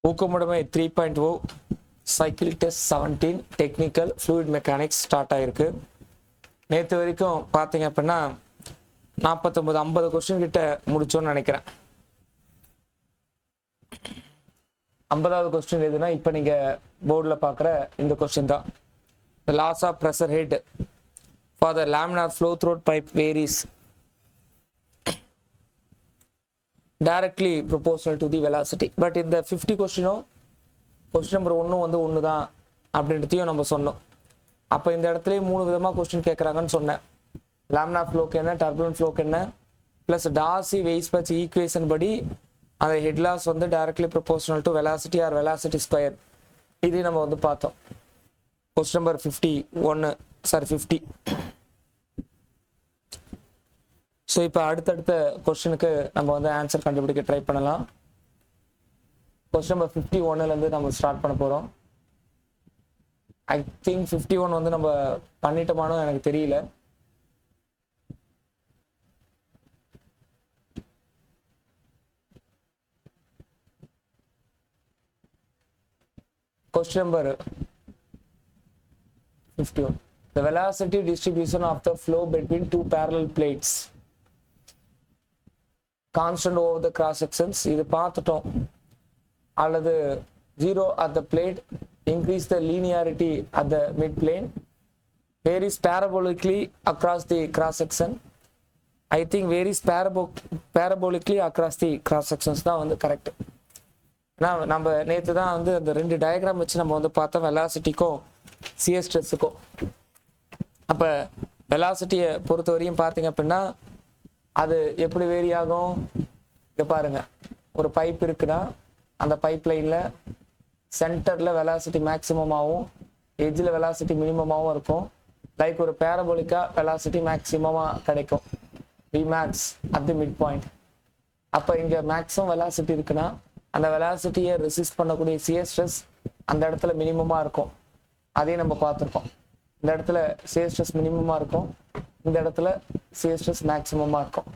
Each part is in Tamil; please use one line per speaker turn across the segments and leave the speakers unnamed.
ஊக்கமுடைமை 3.0 cycle test 17 technical fluid mechanics start ஆகிருக்கு. நேற்று வரைக்கும் பார்த்தீங்க அப்படின்னா 49-50 கொஸ்டின் கிட்ட முடிச்சோன்னு நினைக்கிறேன். 50வது கொஸ்டின் எதுனா இப்போ நீங்கள் போர்டில் பார்க்குற இந்த கொஸ்டின் தான். The loss of pressure head for the laminar flow through pipe varies directly proportional to the velocity. But இந்த 50 கொஸ்டினும் கொஸ்டின் நம்பர் 1 வந்து 1 தான் அப்படின்றதையும் நம்ம சொன்னோம். அப்போ இந்த இடத்துலயே 3 விதமாக கொஸ்டின் கேட்குறாங்கன்னு சொன்னேன். லாமினார் ஃப்ளோக்கு என்ன, டர்புலன்ட் ஃப்ளோக்கு என்ன, ப்ளஸ் டார்சி வெயிஸ்பர்ச் ஈக்குவேஷன் படி அந்த ஹெட் லாஸ் வந்து directly proportional to velocity R velocity square. இதையும் நம்ம வந்து பார்த்தோம். Question number 50. ஸோ இப்போ அடுத்தடுத்த கொஸ்டினுக்கு நம்ம வந்து ஆன்சர் கண்டுபிடிக்க ட்ரை பண்ணலாம். கொஸ்டின் நம்பர் 51லேருந்து நம்ம ஸ்டார்ட் பண்ண போகிறோம். ஐ திங்க் 51 வந்து நம்ம பண்ணிட்டோமானோ எனக்கு தெரியல. Question number 51. The velocity distribution of the flow between two parallel plates constant over the cross sections. இது பார்த்துட்டோம். அல்லது 0 at the plate, increase the linearity at the mid plane, varies parabolically across the cross section. I think varies parabolically across the cross sections தான் வந்து கரெக்ட். நம்ம நேற்று தான் வந்து அந்த 2 டயக்ராம் வச்சு நம்ம வந்து பார்த்தோம் வெலாசிட்டிக்கும் சிஎஸ் ஸ்ட்ரெஸ்ஸுக்கும். அப்போ வெலாசிட்டியை பொறுத்த வரையும் பார்த்தீங்க அப்படின்னா அது எப்படி வேரி ஆகும். இங்கே பாருங்க, ஒரு பைப் இருக்குன்னா அந்த பைப் லைனில் சென்டரில் வெலாசிட்டி மேக்சிமமாகவும் எட்ஜில் வெலாசிட்டி மினிமமாகவும் இருக்கும். லைக் ஒரு பேரபோலிக்கா வெலாசிட்டி மேக்சிமமாக கிடைக்கும், VMAX at the mid point. அப்போ இங்கே மேக்ஸிமம் வெலாசிட்டி இருக்குன்னா அந்த வெலாசிட்டியை ரெசிஸ்ட் பண்ணக்கூடிய சிஎஸ் ஸ்ட்ரெஸ் அந்த இடத்துல மினிமமாக இருக்கும். அதையும் நம்ம பார்த்துருக்கோம். இந்த இடத்துல சிஎஸ் ஸ்ட்ரெஸ் மினிமமாக இருக்கும், இந்த இடத்துல சிஎஸ் ஸ்ட்ரெஸ் மேக்ஸிமமாக இருக்கும்.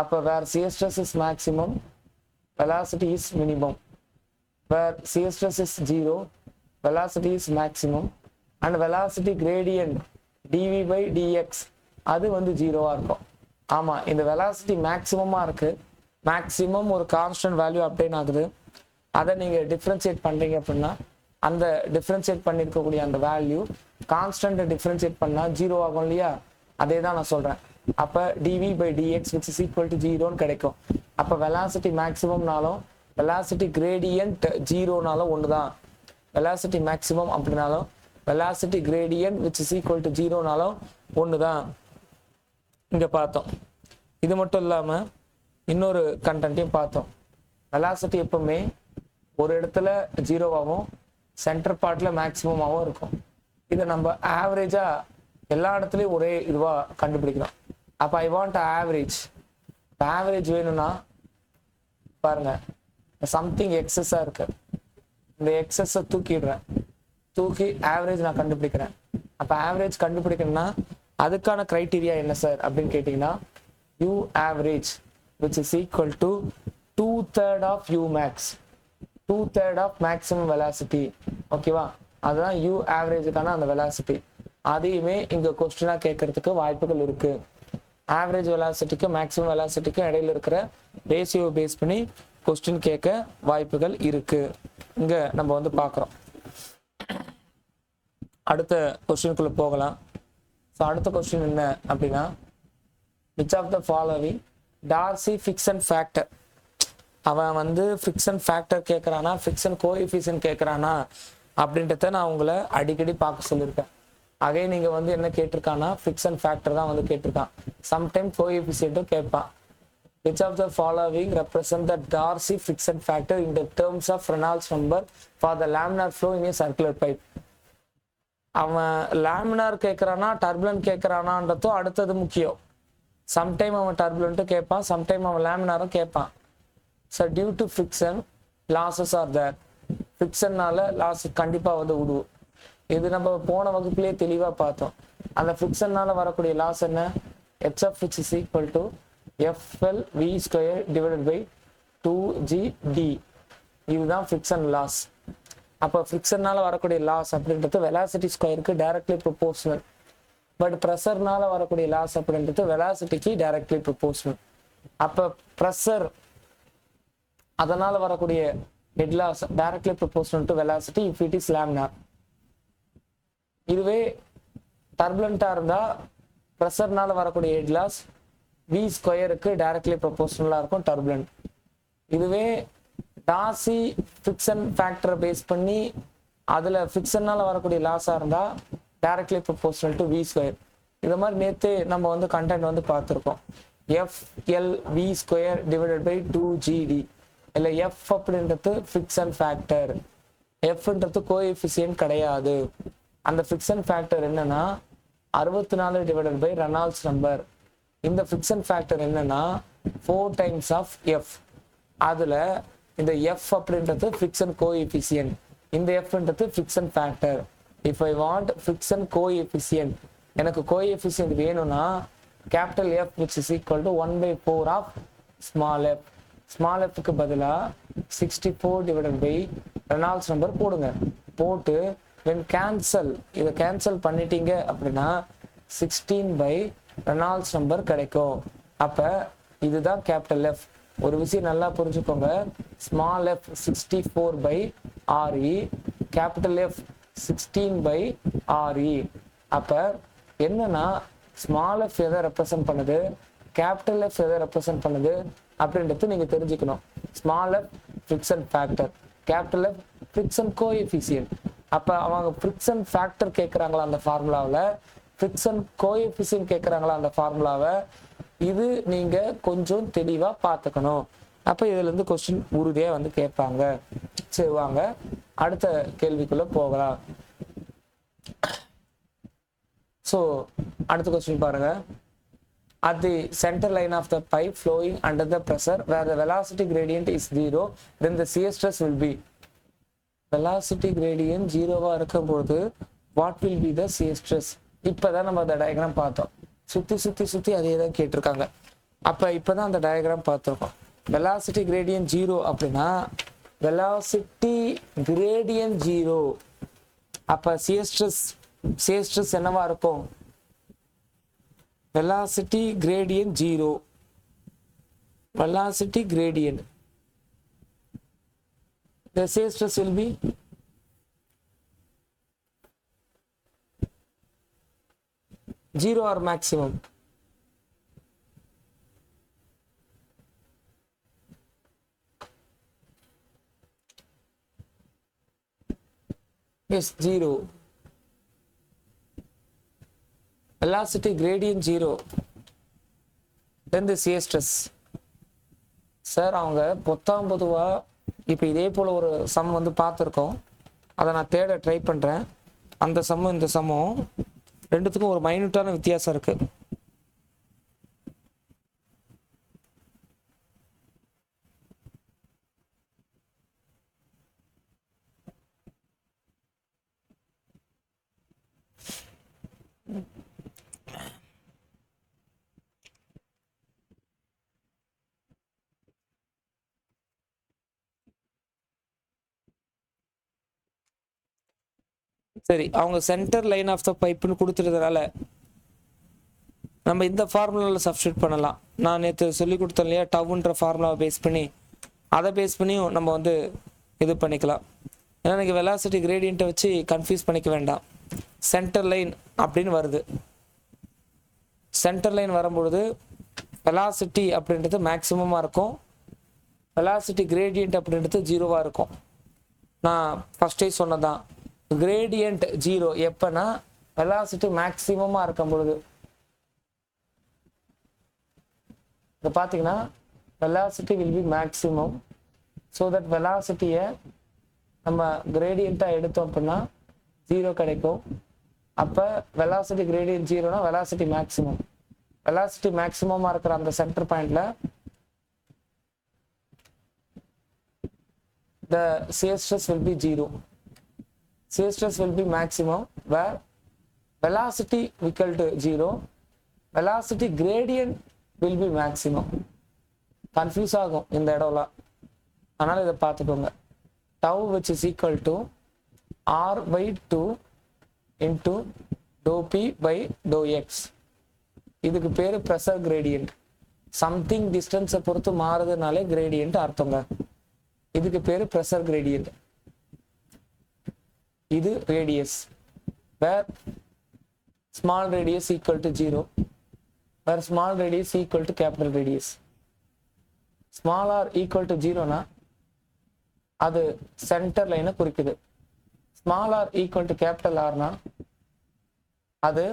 அப்போ where CS stress is maximum, velocity is minimum. Where CS stress is 0, velocity is maximum. And velocity gradient dv/dx அது வந்து 0வாக இருக்கும். ஆமாம், இந்த வெலாசிட்டி மேக்ஸிமமாக இருக்குது. மேக்ஸிமம் ஒரு கான்ஸ்டன்ட் வேல்யூ அப்டேன் ஆகுது. அதை நீங்கள் டிஃப்ரென்ஷியேட் பண்ணுறீங்க அப்படின்னா அந்த டிஃப்ரென்ஷியேட் பண்ணியிருக்கக்கூடிய அந்த வேல்யூ கான்ஸ்டன்ட்டை டிஃப்ரென்ஷியேட் பண்ணால் 0 ஆகும் இல்லையா? அதே தான் நான் சொல்கிறேன். அப்போ dv/dx which is equal to 0ன்னு கிடைக்கும். அப்போ வெலாசிட்டி மேக்ஸிமம்னாலும் வெலாசிட்டி கிரேடியன்ட் 0னாலும் ஒன்று தான். வெலாசிட்டி மேக்ஸிமம் அப்படின்னாலும் velocity gradient which is equal to 0னாலும் ஒன்று தான் இங்கே பார்த்தோம். இது மட்டும் இல்லாமல் இன்னொரு கண்டென்ட்டையும் பார்த்தோம். வெலாசிட்டி எப்பவுமே ஒரு இடத்துல 0வாகவும் சென்டர் பார்ட்டில் மேக்ஸிமமாகவும் இருக்கும். இதை நம்ம ஆவரேஜாக எல்லா இடத்துலையும் ஒரே இதுவாக கண்டுபிடிக்கிறோம். அப்போ ஐ வாண்ட் ஆவரேஜ். ஆவரேஜ் வேணும்னா பாருங்க, சம்திங் எக்ஸஸாக இருக்கு, இந்த எக்ஸஸை தூக்கி ஆவரேஜ் நான் கண்டுபிடிக்கிறேன். அப்போ ஆவரேஜ் கண்டுபிடிக்கணும்னா அதுக்கான க்ரைட்டீரியா என்ன சார் அப்படின்னு கேட்டிங்கன்னா u average which is equal to 2/3 of u max, 2/3 of maximum velocity. ஓகேவா? அதுதான் u ஆவரேஜுக்கான அந்த வெலாசிட்டி. அதையுமே இங்கே கொஸ்டினாக கேட்கறதுக்கு வாய்ப்புகள் இருக்கு. ஆவரேஜ் வெலாசிட்டிக்கும் மேக்ஸிமம் வெலாசிட்டிக்கும் இடையில இருக்கிற ரேஷியோ பேஸ் பண்ணி கொஸ்டின் கேட்க வாய்ப்புகள் இருக்கு. இங்கே நம்ம வந்து பார்க்குறோம். அடுத்த கொஸ்டினுக்குள்ள போகலாம். ஸோ அடுத்த கொஸ்டின் என்ன அப்படின்னா, which of the following Darcy fiction factor. அவன் வந்து ஃபிக்ஷன் ஃபேக்டர் கேட்குறானா ஃபிக்ஷன் கோஎஃபிஷியன்ட் கேட்குறானா அப்படின்றத நான் உங்களை அடிக்கடி பார்க்க சொல்லியிருக்கேன். அதே நீங்கள் வந்து என்ன கேட்டிருக்கானா ஃபிக்ஷன் ஃபேக்டர் தான் வந்து கேட்டிருக்கான். சம்டைம் கோஎஃபிஷியன்ட்டும் கேட்பான். which of the following represent the Darcy fiction factor in the terms of Reynolds number for the laminar flow in a circular pipe. அவன் லேமினார் கேட்குறானா டர்புலன்ட் கேட்குறானான்றதும் அடுத்தது முக்கியம். சம்டைம் அவன் டர்புலண்ட்டும் கேட்பான், சம்டைம் அவன் லேமினாரும் கேட்பான். So due to friction losses are there. ஃபிக்ஷன்னால லாஸ் கண்டிப்பாக வந்து விடுவோம். இது நம்ம போன வகுப்புலேயே தெளிவாக பார்த்தோம். அந்த ஃபிக்ஷன்னால வரக்கூடிய லாஸ் என்ன? hf which is equal to fl v square divided by 2gd. இதுதான் ஃபிரிக்ஷன் லாஸ். அப்போ ஃபிரிக்ஷனால வரக்கூடிய லாஸ் அப்படின்றது வெலாசிட்டி ஸ்கொயருக்கு டைரக்ட்லி ப்ரொபோர்ஷனல். பட் ப்ரெஷர்னால வரக்கூடிய லாஸ் அப்படின்றது வெலாசிட்டிக்கு டைரக்ட்லி ப்ரொபோர்ஷனல். அப்போ ப்ரெஷர் அதனால வரக்கூடிய head loss directly proportional to velocity if it is லாம்னா. இதுவே டர்புலண்டா இருந்தா ப்ரெஷர்னால வரக்கூடிய ஹெட் லாஸ் வி ஸ்கொயருக்கு டைரக்ட்லி ப்ரொபோர்ஷனலா இருக்கும் டர்புலண்ட். இதுவே டாசி ஃபிக்ஷன் ஃபேக்டரை பேஸ் பண்ணி அதுல ஃபிக்ஷனால வரக்கூடிய லாஸா இருந்தா directly proportional to v square. இது மாதிரி நேற்று நம்ம வந்து கண்டென்ட் வந்து பார்த்துருக்கோம். FLV square divided by 2GD. இல்லை எஃப் அப்படின்றது ஃபிக்ஷன் ஃபேக்டர், எஃப்ன்றது கோஎஃபிஷியன்ட் கிடையாது. அந்த ஃபிக்ஷன் ஃபேக்டர் என்னன்னா 64 டிவைடட் பை ரெனால்ட்ஸ் நம்பர். இந்த ஃபிக்ஷன் ஃபேக்டர் என்னன்னா 4 டைம்ஸ் ஆஃப் எஃப். அதுல இந்த எஃப் அப்படின்றது ஃபிக்ஷன் கோஎஃபிஷியன்ட், இந்த எஃப்ன்றது friction factor. If I want friction coefficient, எனக்கு கோஎஃபிஷியன்ட் வேணும்னா capital F which is equal to 1/4 of small F. Small எஃப்க்கு பதிலாக 64 டிவைடட் பை ரெனால்ட்ஸ் நம்பர் போடுங்க. போட்டு when கேன்சல் இதை கேன்சல் பண்ணிட்டீங்க அப்படின்னா 16 பை ரெனால்ட்ஸ் நம்பர் கிடைக்கும். அப்போ இதுதான் கேபிட்டல் எஃப். ஒரு விஷயம் நல்லா புரிஞ்சுக்கோங்க. Small f 64 by RE, capital f 16 by RE. அப்போ என்னன்னா ஸ்மால் எஃப் எதை ரெப்ரசன்ட் பண்ணுது, கேபிட்டல் எஃப் எதை ரெப்ரசன்ட் பண்ணுது அப்படின்றது நீங்க தெரிஞ்சுக்கணும். Small f friction factor, capital f friction coefficient. அப்ப அவங்க ஃபிரிக்ஷன் ஃபேக்டர் கேட்குறாங்களா அந்த ஃபார்முலாவில், ஃபிரிக்ஷன் கோஎஃபிஷியன்ட் கேட்குறாங்களா அந்த ஃபார்முலாவை, இது நீங்க கொஞ்சம் தெளிவா பார்த்துக்கணும். அப்ப இதுல இருந்து கொஸ்டின் உறுதியா வந்து கேட்பாங்க. சரி வாங்க அடுத்த கேள்விக்குள்ள போகலாம். ஸோ அடுத்த கொஸ்டின் பாருங்க. At the center line of the pipe flowing under the pressure where the velocity gradient is 0, then the shear stress will be. Velocity gradient 0வா இருக்கும்போது what will be the shear stress? இப்பதான் நம்ம அந்த டயக்ராம் பார்த்தோம். சுத்தி அதே தான் கேட்டிருக்காங்க. அப்ப இப்பதான் அந்த டயக்ராம் பார்த்துருக்கோம். velocity gradient 0 அப்படின்னா velocity gradient 0, அப்ப shear stress என்னவா இருக்கும்? velocity gradient 0, velocity gradient, the shear stress will be zero or maximum. Yes, 0. Velocity gradient 0, then the shear stress. Sir அவங்க பொதுவா இப்போ இதே போல ஒரு சம் வந்து பார்த்துருக்கோம். அதை நான் தேட ட்ரை பண்றேன். அந்த சம்மும் இந்த சம்மும் ரெண்டுத்துக்கும் ஒரு மைனூட்டான வித்தியாசம் இருக்கு. சரி, அவங்க சென்டர் லைன் ஆஃப் த பைப்னு கொடுத்துறதுனால நம்ம இந்த ஃபார்முலாவில் சப்ஸ்டியூட் பண்ணலாம். நான் நேற்று சொல்லி கொடுத்தேன் இல்லையா, டவுன்ற ஃபார்முலாவை பேஸ் பண்ணி அதை பேஸ் பண்ணியும் நம்ம வந்து இது பண்ணிக்கலாம். ஏன்னா எனக்கு வெலாசிட்டி கிரேடியண்ட்டை வச்சு கன்ஃபியூஸ் பண்ணிக்க வேண்டாம். சென்டர் லைன் அப்படின்னு வருது. சென்டர் லைன் வரும்பொழுது வெலாசிட்டி அப்படின்றது மேக்ஸிமமாக இருக்கும், வெலாசிட்டி கிரேடியண்ட் அப்படின்றது 0வா இருக்கும். நான் ஃபர்ஸ்டே சொன்னதான், கிரேடியண்ட் 0 எப்பனா வெலாசிட்டி மேக்ஸிமமாக இருக்கும் பொழுது. இதை பார்த்தீங்கன்னா velocity will be maximum, so that velocity-யை நம்ம கிரேடியண்ட்டாக எடுத்தோம் அப்படின்னா 0 கிடைக்கும். அப்போ velocity gradient 0னா velocity maximum. velocity maximum-ஆக இருக்கிற அந்த சென்டர் பாயிண்ட்ல the shear stress will be 0. Shear stress will be maximum where velocity equal to 0, velocity gradient will be maximum. Confuse ஆகும் இந்த இடம்லாம், அதனால இதை பார்த்துக்கோங்க. tau which is equal to r by 2 into dou p by dou x. இதுக்கு பேரு pressure gradient. சம்திங் டிஸ்டன்ஸை பொறுத்து மாறுதுனாலே gradient அர்த்தங்க. இதுக்கு பேரு pressure gradient. இது radius where small radius equal to 0, where small radius equal to capital radius. Small r equal to 0 na அது சென்டர் லைனை குறிக்குது. Small R equal to capital ஆர்னா அது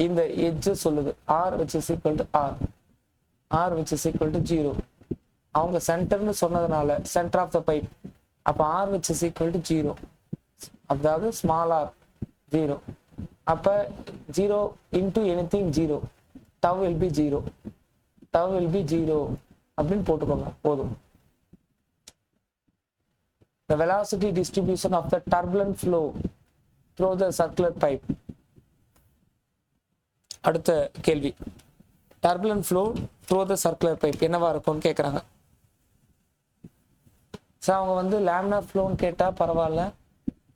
இந்த எட்ஜ் சொல்லுது. R which is equal to R which is equal to 0. அவங்க சென்டர்னு சொன்னதுனால சென்டர் ஆஃப் த பைப், அப்போ R which is equal to 0, அதாவது ஸ்மால் ஆர் 0. அப்போ 0 into anything 0, tau will be 0, tau will be 0 அப்படின்னு போட்டுக்கோங்க போதும். The velocity distribution of the turbulent flow through the circular pipe. அடுத்த கேள்வி, turbulent flow through the circular pipe என்னவா இருக்கும்னு கேட்குறாங்க. ஸோ அவங்க வந்து லேமினார் ஃப்ளோன்னு கேட்டால் பரவாயில்ல,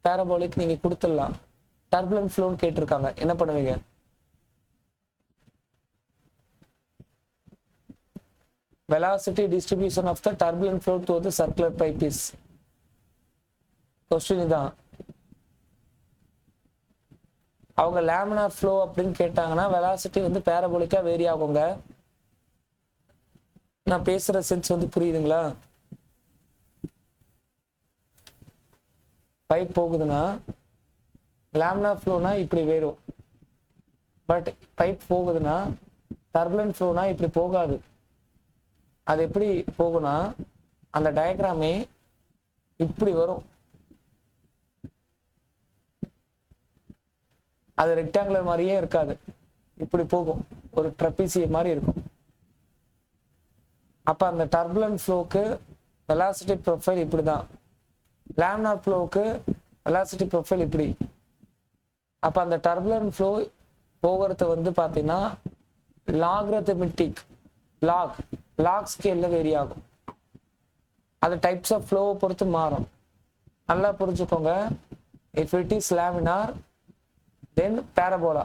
பேரபோலிக் நீங்கள் கொடுத்துடலாம். turbulent ஃப்ளோன்னு கேட்டிருக்காங்க, என்ன பண்ணுவீங்க? Velocity distribution of the turbulent flow through the circular pipe is. Question இதான். அவங்க லேமினார் ஃப்ளோ அப்படின்னு கேட்டாங்கன்னா வெலாசிட்டி வந்து பேரபோலிக்கா வேரி ஆகுங்க. நான் பேசுற சென்ஸ் வந்து புரியுதுங்களா? பைப் போகுதுன்னா லேமினார் ஃப்ளோனா இப்படி வேறும், பட் பைப் போகுதுன்னா டர்புலன்ட் ஃப்ளோனா இப்படி போகாது. அது எப்படி போகும்னா அந்த டயக்ராமே இப்படி வரும். அது ரெக்டாங்குலர் மாதிரியே இருக்காது, இப்படி போகும், ஒரு ட்ரெபீசியம் மாதிரி இருக்கும். அப்ப அந்த டர்புலன்ட் ஃப்ளோக்கு வெலாசிட்டி ப்ரொஃபைல் இப்படிதான், லேமினார் ஃப்ளோக்கு வெலாசிட்டி ப்ரொஃபைல் இப்படி. அப்ப அந்த டர்புலன்ட் ஃப்ளோ போகிறது வந்து பார்த்தீங்கன்னா லாக்ரதமெட்டிக் லாக் ஸ்கேல்ல வேரி ஆகும். அது டைப்ஸ் ஆஃப் ஃப்ளோவை பொறுத்து மாறும். நல்லா புரிஞ்சுக்கோங்க. If it is laminar then parabola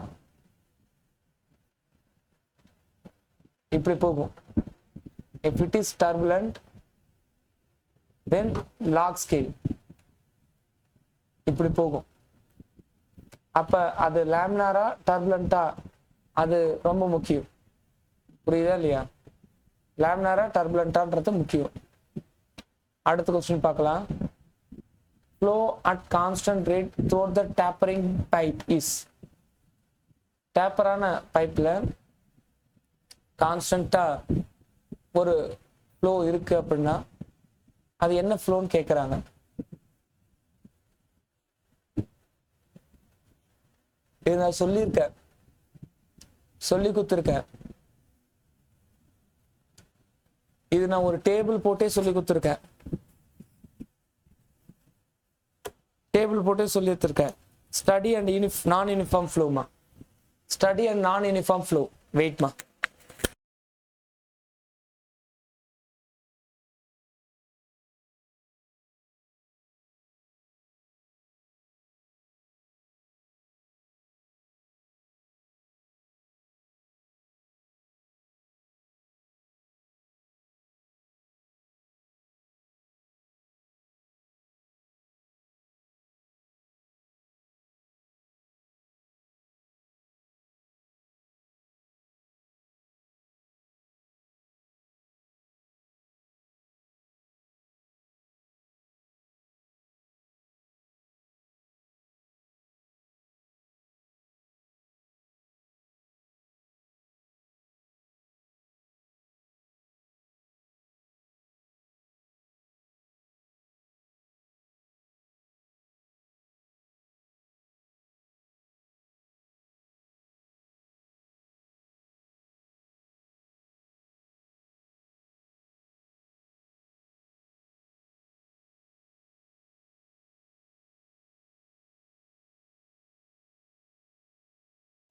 இப்படி போகும். If it is turbulent then log scale இப்படி போகும். அப்ப அது லேமினாரா டர்புலண்டா அது ரொம்ப முக்கியம். புரியுதா இல்லையா? லேமினாரா டர்புலண்டான்றது முக்கியம். அடுத்த கொஸ்டின் பார்க்கலாம். Flow at constant rate through the tapering pipe is. டேப்பரான பைப்ல கான்ஸ்டன்டா ஒரு ஃப்ளோ இருக்கு அப்படின்னா அது என்ன ஃப்ளோன்னு கேட்குறாங்க. இது நான் சொல்லியிருக்கேன், சொல்லி கொடுத்துருக்கேன். இது நான் ஒரு டேபிள் போட்டே சொல்லி கொடுத்துருக்கேன், டேபிள் போட்டே சொல்லி எடுத்திருக்கேன். ஸ்டடி அண்ட் நான் யூனிஃபார்ம் ஃப்ளோமா, ஸ்டடி அண்ட் நான் யூனிஃபார்ம் ஃப்ளோ. வெயிட்மா,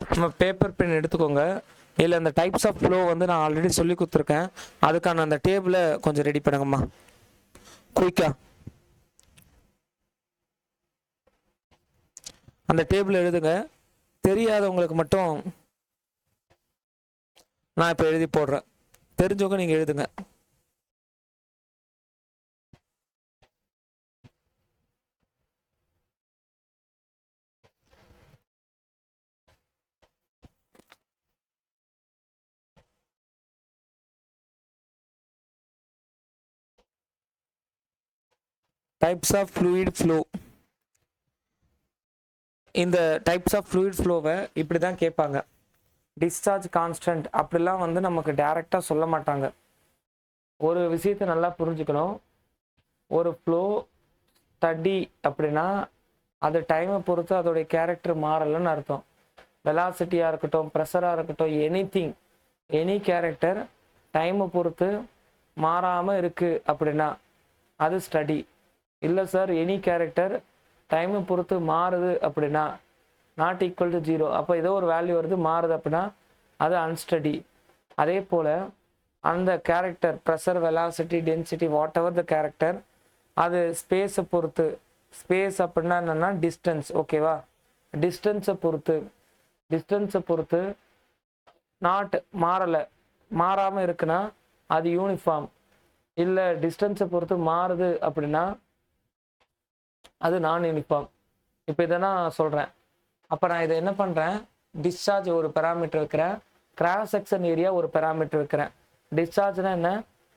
நம்ம பேப்பர் பென் எடுத்துக்கோங்க. இல்லை அந்த டைப்ஸ் ஆஃப் ஃப்ளோ வந்து நான் ஆல்ரெடி சொல்லி கொடுத்துருக்கேன். அதுக்கான அந்த டேபிளை கொஞ்சம் ரெடி பண்ணுங்கம்மா குயிக்கா. அந்த டேபிள் எழுதுங்க. தெரியாதவங்களுக்கு மட்டும் நான் இப்போ எழுதி போடுறேன். தெரிஞ்சவங்க நீங்கள் எழுதுங்க. Types of fluid flow. இந்த டைப்ஸ் ஆஃப் ஃப்ளூயிட் ஃப்ளோவை இப்படி தான் கேட்பாங்க. டிஸ்சார்ஜ் கான்ஸ்டன்ட் அப்படிலாம் வந்து நமக்கு டைரெக்டாக சொல்ல மாட்டாங்க. ஒரு விஷயத்தை நல்லா புரிஞ்சுக்கணும். ஒரு ஃப்ளோ ஸ்டடி அப்படின்னா அது டைமை பொறுத்து அதோடைய கேரக்டர் மாறலைன்னு அர்த்தம். வெலாசிட்டியாக இருக்கட்டும், ப்ரெஷராக இருக்கட்டும், எனிதிங், எனி கேரக்டர் டைமை பொறுத்து மாறாமல் இருக்குது அப்படின்னா அது ஸ்டடி. இல்லை சார், எனி கேரக்டர் டைமை பொறுத்து மாறுது அப்படின்னா நாட் ஈக்குவல் டு 0, அப்போ ஏதோ ஒரு வேல்யூ வருது மாறுது அப்படின்னா அது அன்ஸ்டடி. அதே போல் அந்த character pressure, velocity, density, what ever the character, அது ஸ்பேஸை பொறுத்து, ஸ்பேஸ் அப்படின்னா என்னென்னா டிஸ்டன்ஸ், ஓகேவா, டிஸ்டன்ஸை பொறுத்து நாட் மாறலை, மாறாமல் இருக்குன்னா அது யூனிஃபார்ம். இல்லை டிஸ்டன்ஸை பொறுத்து மாறுது அப்படின்னா அது நான் யூனிஃபார்ம். இப்போ இதை நான் சொல்கிறேன். அப்போ நான் இதை என்ன பண்ணுறேன், டிஸ்சார்ஜ் ஒரு பெராமீட்டர் வைக்கிறேன், கிராஸ் செக்ஷன் ஏரியா ஒரு பெராமீட்டர் வைக்கிறேன். டிஸ்சார்ஜ்னா என்ன,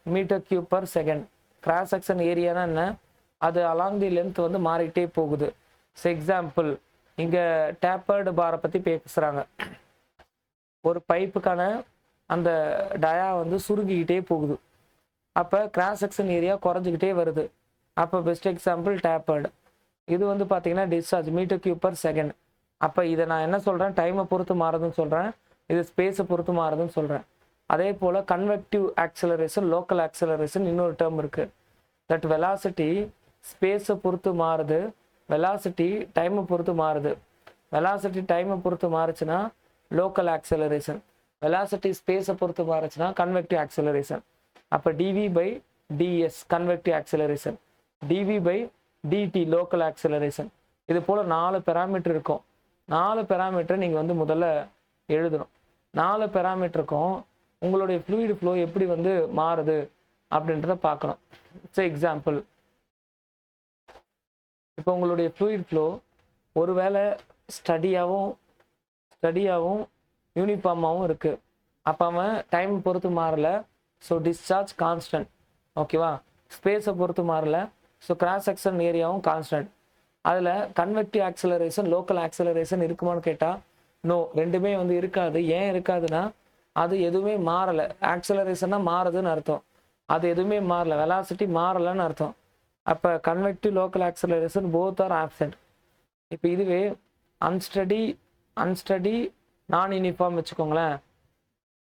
metre cube per second. Cross section ஏரியானா என்ன, அது அலாங் தி லென்த் வந்து மாறிக்கிட்டே போகுது. எக்ஸாம்பிள், இங்கே டேப்பர்டு பாரை பற்றி பேசுகிறாங்க. ஒரு பைப்புக்கான அந்த டயா வந்து சுருங்கிக்கிட்டே போகுது. அப்போ கிராஸ் செக்ஷன் ஏரியா குறைஞ்சிக்கிட்டே வருது. அப்போ பெஸ்ட் எக்ஸாம்பிள் டேப்பர்டு. இது வந்து பார்த்தீங்கன்னா discharge metre cube per second. அப்போ இதை நான் என்ன சொல்கிறேன், டைமை பொறுத்து மாறுதுன்னு சொல்கிறேன், இது ஸ்பேஸை பொறுத்து மாறுதுன்னு சொல்கிறேன். அதே போல் கன்வெக்டிவ் ஆக்சலரேஷன், லோக்கல் ஆக்சலரேஷன் இன்னொரு டேர்ம் இருக்குது. தட் வெலாசிட்டி ஸ்பேஸை பொறுத்து மாறுது, வெலாசிட்டி டைமை பொறுத்து மாறுது. வெலாசிட்டி டைமை பொறுத்து மாறுச்சுன்னா லோக்கல் ஆக்சலரேஷன், வெலாசிட்டி ஸ்பேஸை பொறுத்து மாறுச்சுன்னா கன்வெக்டிவ் ஆக்சலரேஷன். அப்போ dv by ds convective acceleration, dv by dt local acceleration. இது போல் 4 பெராமீட்டர் இருக்கும். 4 பெராமீட்டர் நீங்கள் வந்து முதல்ல எழுதணும். 4 பெராமீட்டருக்கும் உங்களுடைய ஃப்ளூயிட் ஃப்ளோ எப்படி வந்து மாறுது அப்படின்றத பார்க்கணும். எக்ஸாம்பிள், இப்போ உங்களுடைய ஃப்ளூயிட் ஃப்ளோ ஒருவேளை ஸ்டடியாகவும் யூனிஃபார்மாகவும் இருக்குது. அப்போ அவன் டைம் பொறுத்து மாறல, ஸோ டிஸ்சார்ஜ் கான்ஸ்டன்ட், ஓகேவா. ஸ்பேஸை பொறுத்து மாறல, ஸோ கிராஸ் செக்ஷன் ஏரியாவும் கான்ஸ்டன்ட். அதில் கன்வெக்டிவ் ஆக்சலரேஷன், லோக்கல் ஆக்சலரேஷன் இருக்குமான்னு கேட்டால் நோ, ரெண்டுமே வந்து இருக்காது. ஏன் இருக்காதுன்னா அது எதுவுமே மாறலை. ஆக்சலரேஷன்னா மாறுதுன்னு அர்த்தம், அது எதுவுமே மாறலை. வெலாசிட்டி மாறலைன்னு அர்த்தம். அப்போ convective, local acceleration both are absent. இப்போ இதுவே அன்ஸ்டடி நான் யூனிஃபார்ம் வச்சுக்கோங்களேன்.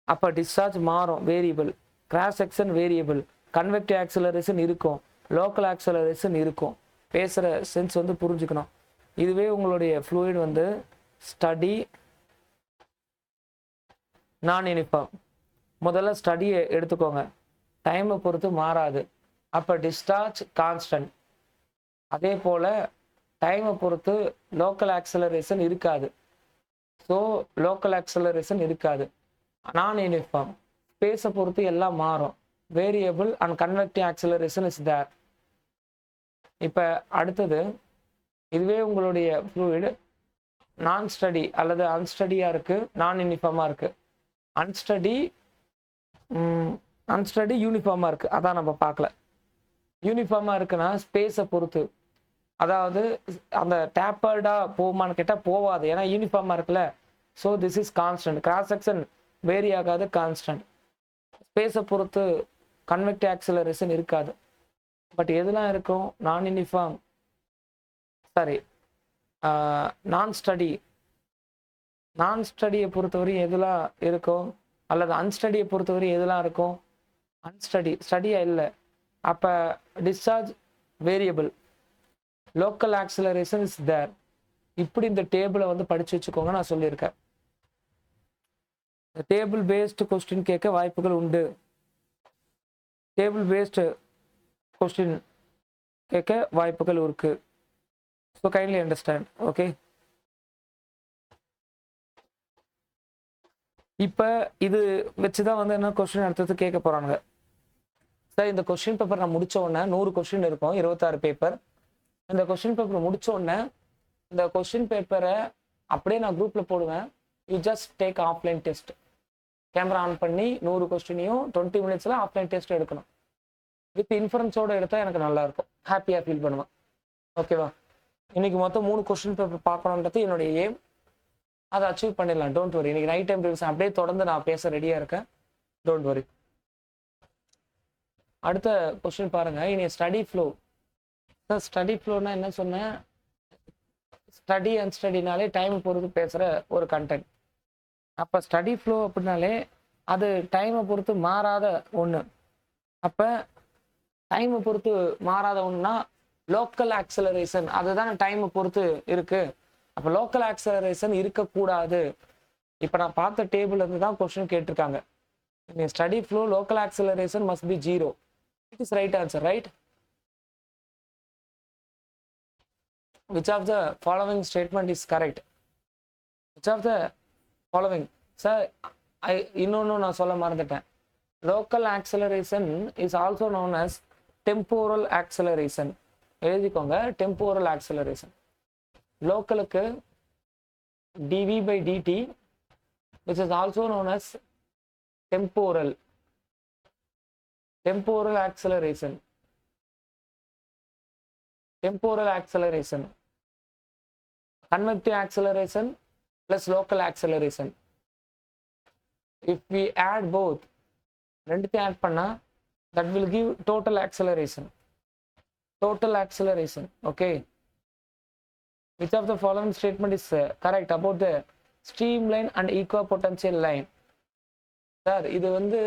அப்போ டிஸ்சார்ஜ் மாறும், variable. Cross section variable. Convective acceleration இருக்கும், லோக்கல் ஆக்சலரேஷன் இருக்கும். பேசுகிற சென்ஸ் வந்து புரிஞ்சுக்கணும். இதுவே உங்களுடைய ஃப்ளூயிட் வந்து ஸ்டடி நான் யூனிஃபார்ம். முதல்ல ஸ்டடியை எடுத்துக்கோங்க, டைமை பொறுத்து மாறாது, அப்போ டிஸ்சார்ஜ் கான்ஸ்டன்ட். அதே போல் டைமை பொறுத்து லோக்கல் ஆக்சலரேஷன் இருக்காது, ஸோ லோக்கல் ஆக்சலரேஷன் இருக்காது. நான் யூனிஃபார்ம், ஸ்பேஸை பொறுத்து எல்லாம் மாறும், variable and convective acceleration is there. இப்போ அடுத்தது, இதுவே உங்களுடைய ஃப்ளூயிட் நான் ஸ்டடி அல்லது அன்ஸ்டடியாக இருக்குது, நான் யூனிஃபார்மாக இருக்குது. அன்ஸ்டடி யூனிஃபார்மாக இருக்குது, அதான் நம்ம பார்க்கல. யூனிஃபார்மாக இருக்குன்னா ஸ்பேஸை பொறுத்து, அதாவது அந்த டேப்பர்டாக போகுமான்னு கேட்டால் போகாது, ஏன்னா யூனிஃபார்மாக இருக்குல்ல. So this is constant. Cross section vary ஆகாது, கான்ஸ்டன்ட். ஸ்பேஸை பொறுத்து கன்வெக்டிவ் ஆக்சலரேஷன் இருக்காது. பட் எதுலாம் இருக்கும், நான் யூனிஃபார்ம், சாரி நான் ஸ்டடியை பொறுத்தவரை எதுலாம் இருக்கும், அல்லது அன்ஸ்டடியை பொறுத்தவரை எதுலாம் இருக்கும். ஸ்டடியாக இல்லை, அப்போ discharge variable, local acceleration is there. இப்படி இந்த டேபிளை வந்து படித்து வச்சுக்கோங்க, நான் சொல்லியிருக்கேன். டேபிள் பேஸ்டு கொஸ்டின் கேட்க வாய்ப்புகள் உண்டு. டேபிள் பேஸ்டு கொஸ்டின் கேட்க வாய்ப்புகள் இருக்கு. So kindly understand, okay. இப்போ இது வச்சுதான் வந்து என்ன கொஸ்டின் அடுத்தது கேட்க போறாங்க. சார் இந்த கொஸ்டின் பேப்பர் நான் முடிச்ச உடனே 100 கொஸ்டின் இருக்கும், 26 பேப்பர். இந்த கொஸ்டின் பேப்பர் முடிச்ச உடனே இந்த கொஸ்டின் பேப்பரை அப்படியே நான் குரூப்ல போடுவேன். You just take offline test. Camera on பண்ணி 100 கொஸ்டினையும் 20 மினிட்ஸ்ல ஆஃப்லைன் டெஸ்ட் எடுக்கணும். வித் இன்ஃபரன்ஸோட எடுத்தா எனக்கு நல்லா இருக்கும், ஹாப்பியா ஃபீல் பண்ணுவேன். ஓகேவா? இன்னைக்கு மொத்தம் 3 கொஸ்டின் பேப்பர் பார்க்கணுன்றது என்னுடைய எய்ம். அதை அச்சீவ் பண்ணிடலாம், டோன்ட் வரி. இன்னைக்கு நைட் டைம் ரிவிஷன் அப்படியே தொடர்ந்து நான் பேச ரெடியா இருக்கேன், டோன்ட் வரி. அடுத்த கொஸ்டின் பாருங்க. இனி ஸ்டடி ஃப்ளோ. சார் ஸ்டடி ஃப்ளோனா என்ன சொன்னேன்? ஸ்டடி அண்ட் ஸ்டடினாலே டைம் பொறுத்து பேசுற ஒரு கண்டென்ட். அப்ப ஸ்டடி ஃப்ளோ அப்படின்னாலே அது டைமை பொறுத்து மாறாத ஒண்ணு. அப்ப டைமை பொறுத்து மாறாத ஒண்ணுனா லோக்கல் ஆக்சலரேஷன், அதுதான் டைமை பொறுத்து இருக்கு. அப்ப லோக்கல் ஆக்சலரேஷன் இருக்கக்கூடாது. இப்ப நான் பார்த்த டேபிள் இருந்து தான் கொஸ்டின் கேட்டிருக்காங்க. Study flow local acceleration must be 0. It is right answer, right? Which of the following statement is correct? Which of the following? Sir, இன்னொன்னு நான் சொல்ல மறந்துட்டேன். Local acceleration is also known as temporal acceleration. எழுதிக்கோங்க, temporal acceleration. லோக்கலுக்கு dv by dt, which is also known as temporal acceleration. Temporal acceleration, convective acceleration plus local acceleration. If we add both, ரெண்டுத்தையும் ஆட் பண்ணா that will give total acceleration. Okay. Which of the following statement is correct about the streamline and equipotential line? Sir, இது வந்து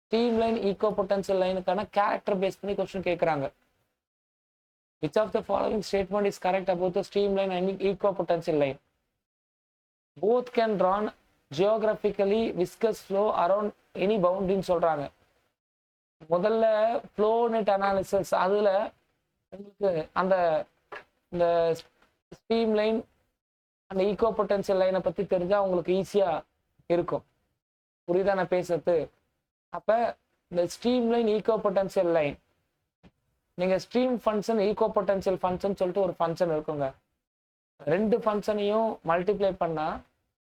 streamline equipotential லைனுக்கான கேரக்டர் பேஸ் பண்ணி கொஸ்டின் கேட்குறாங்க. Which of the following statement is correct about the streamline and equipotential line? Both can drawn geographically viscous flow around any boundary சொல்றாங்க. முதல்ல flow net analysis, அதுல உங்களுக்கு அந்த இந்த ஸ்ட்ரீம்லைன் அந்த ஈக்குவபொட்டன்ஷியல் லைனை பத்தி தெரிஞ்சா உங்களுக்கு ஈஸியா இருக்கும். புரியுதா நான் பேசுறது? அப்ப இந்த ஸ்ட்ரீம்லைன் ஈக்குவபொட்டன்ஷியல் லைன், நீங்க ஸ்ட்ரீம் ஃபங்க்ஷன் ஈக்குவபொட்டன்ஷியல் ஃபங்க்ஷன் சொல்லிட்டு ஒரு ஃபங்க்ஷன் இருக்குங்க. ரெண்டு ஃபங்க்ஷனையும் மல்டிப்ளை பண்ணா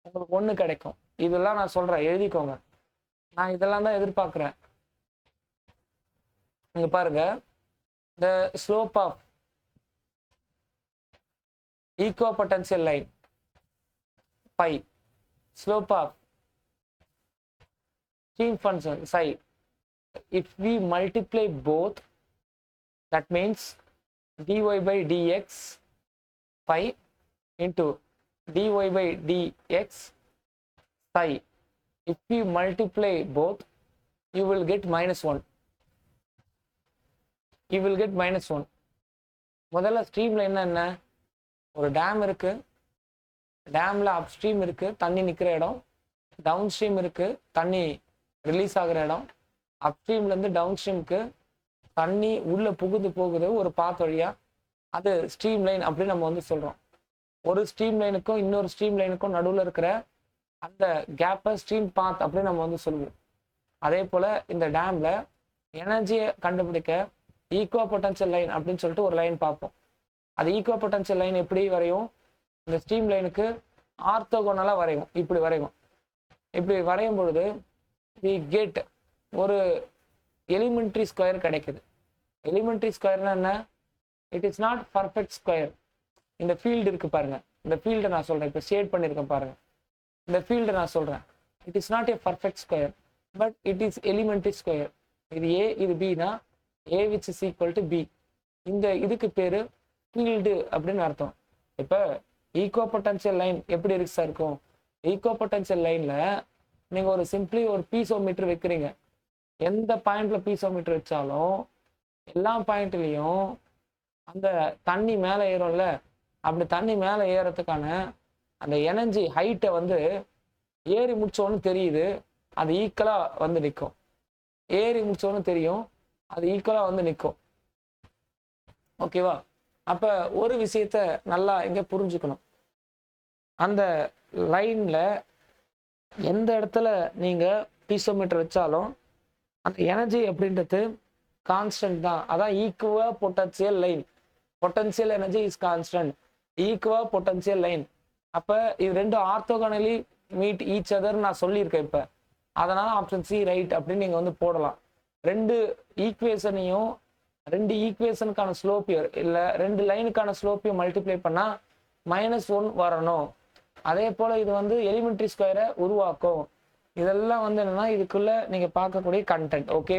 உங்களுக்கு ஒன்று கிடைக்கும். இதெல்லாம் நான் சொல்றேன், எழுதிக்கோங்க. நான் இதெல்லாம் தான் எதிர்பார்க்கிறேன். நீங்க பாருங்க, the slope of equipotential line pi, slope of stream function psi. If we multiply both, that means dy by dx phi into dy by dx psi. If we multiply both, you will get -1. You will get -1. முதல்ல ஸ்ட்ரீம்ல என்ன, ஒரு டேம் இருக்கு. டேம்ல அப்ஸ்ட்ரீம் இருக்கு, தண்ணி நிக்கிற இடம். டவுன் ஸ்ட்ரீம் இருக்கு, தண்ணி ரிலீஸ் ஆகுற இடம். அப்ஸ்ட்ரீம்ல இருந்து டவுன் ஸ்ட்ரீமுக்கு தண்ணி உள்ள புகுந்து போகுது ஒரு பாத் வழியா. அது ஸ்ட்ரீம் லைன் அப்படின்னு நம்ம வந்து சொல்றோம். ஒரு ஸ்ட்ரீம் லைனுக்கும் இன்னொரு ஸ்ட்ரீம் லைனுக்கும் நடுவில் இருக்கிற அந்த கேப்பை ஸ்ட்ரீம் பாத் அப்படின்னு நம்ம வந்து சொல்லுவோம். அதே போல இந்த டேம்ல எனர்ஜியை கண்டுபிடிக்க ஈக்குவபொட்டன்ஷியல் லைன் அப்படின்னு சொல்லிட்டு ஒரு லைன் பார்ப்போம். அது ஈக்குவபொட்டன்ஷியல் லைன் எப்படி வரையும்? இந்த ஸ்ட்ரீம் லைனுக்கு ஆர்த்தோகோனலா வரையும். இப்படி வரையும். இப்படி வரையும் பொழுது we get ஒரு எலிமெண்ட்ரி ஸ்கொயர் கிடைக்குது. எலிமெண்ட்ரி ஸ்கொயர்னா என்ன? It is not perfect square. இந்த ஃபீல்டு இருக்கு பாருங்க, இந்த ஃபீல்டை நான் சொல்றேன், இப்போ ஷேட் பண்ணியிருக்கேன் பாருங்க. இந்த ஃபீல்டை நான் சொல்றேன், it is not a perfect square, but it is elementary square. இது ஏ, இது பினா A which is equal to B. இந்த இதுக்கு பேரு ஃபீல்டு அப்படின்னு அர்த்தம். இப்போ ஈக்குவபொட்டன்ஷியல் லைன் எப்படி இருக்கு சார் இருக்கும்? ஈக்குவபொட்டன்ஷியல் லைன்ல நீங்க ஒரு சிம்பிளி ஒரு பீசோமீட்டர் வைக்கிறீங்க. எந்த பாயிண்ட்ல பீசோமீட்டர் வச்சாலும் எல்லா பாயிண்ட்லயும் அந்த தண்ணி மேலே ஏறும்ல, அப்படி தண்ணி மேலே ஏறதுக்கான அந்த எனர்ஜி ஹைட்டை வந்து ஏறி முடிச்சோன்னு தெரியுது, அது ஈக்குவலா வந்து நிற்கும். ஏறி முடிச்சோன்னு தெரியும், அது ஈக்குவலா வந்து நிற்கும். ஓகேவா? அப்ப ஒரு விஷயத்த நல்லா இங்க புரிஞ்சுக்கணும். அந்த லைன்ல எந்த இடத்துல நீங்க பீசோமீட்டர் வச்சாலும் அந்த எனர்ஜி அப்படின்றது கான்ஸ்டன்ட் தான். அதான் equipotential line. Potential energy is constant, equipotential line. அப்ப இது ரெண்டும் ஆர்த்தோகனலி மீட் ஈச் அதர் நான் சொல்லியிருக்கேன் இப்ப. அதனால ஆப்ஷன் சி ரைட் அப்படின்னு நீங்க வந்து போடலாம். ரெண்டு ஈக்குவேஷனையும் ரெண்டு ஈக்குவேஷனுக்கான ஸ்லோப்பியர் இல்ல ரெண்டு லைனுக்கான ஸ்லோப்பியம் மல்டிப்ளை பண்ணா -1 வரணும். அதே போல இது வந்து எலிமெண்ட்ரி ஸ்கொயரை உருவாக்கும். இதெல்லாம் வந்து என்னன்னா இதுக்குள்ள நீங்க பார்க்கக்கூடிய கண்டென்ட். ஓகே,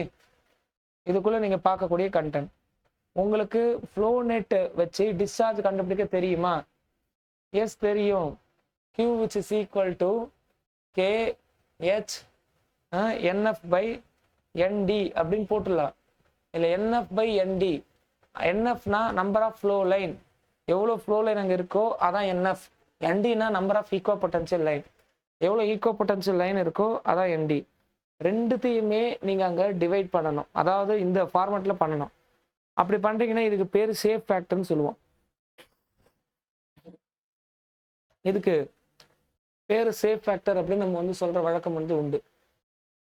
இதுக்குள்ள நீங்க பார்க்கக்கூடிய கண்டென்ட். உங்களுக்கு ஃப்ளோ நெட் வச்சு டிஸ்சார்ஜ் கண்டுபிடிக்க தெரியுமா? எஸ் தெரியும். Q which is equal to KH NF/ND அப்படின்னு போட்டுடலாம். இல்லை NF/ND. NFனா நம்பர் ஆஃப் ஃப்ளோ லைன், எவ்வளோ ஃப்ளோ லைன் அங்கே இருக்கோ அதான் NF. NDனா number of equal potential line, எவ்வளோ ஈக்குவல் பொட்டன்ஷியல் லைன் இருக்கோ அதான் ND. ரெண்டுத்தையுமே நீங்கள் அங்கே டிவைட் பண்ணணும், அதாவது இந்த ஃபார்மேட்டில் பண்ணணும். அப்படி பண்ணுறீங்கன்னா இதுக்கு பேர் சேஃப் ஃபேக்டர்னு சொல்லுவோம். இதுக்கு பேர் சேஃப் ஃபேக்டர் அப்படின்னு நம்ம வந்து சொல்கிற வழக்கம் வந்து உண்டு.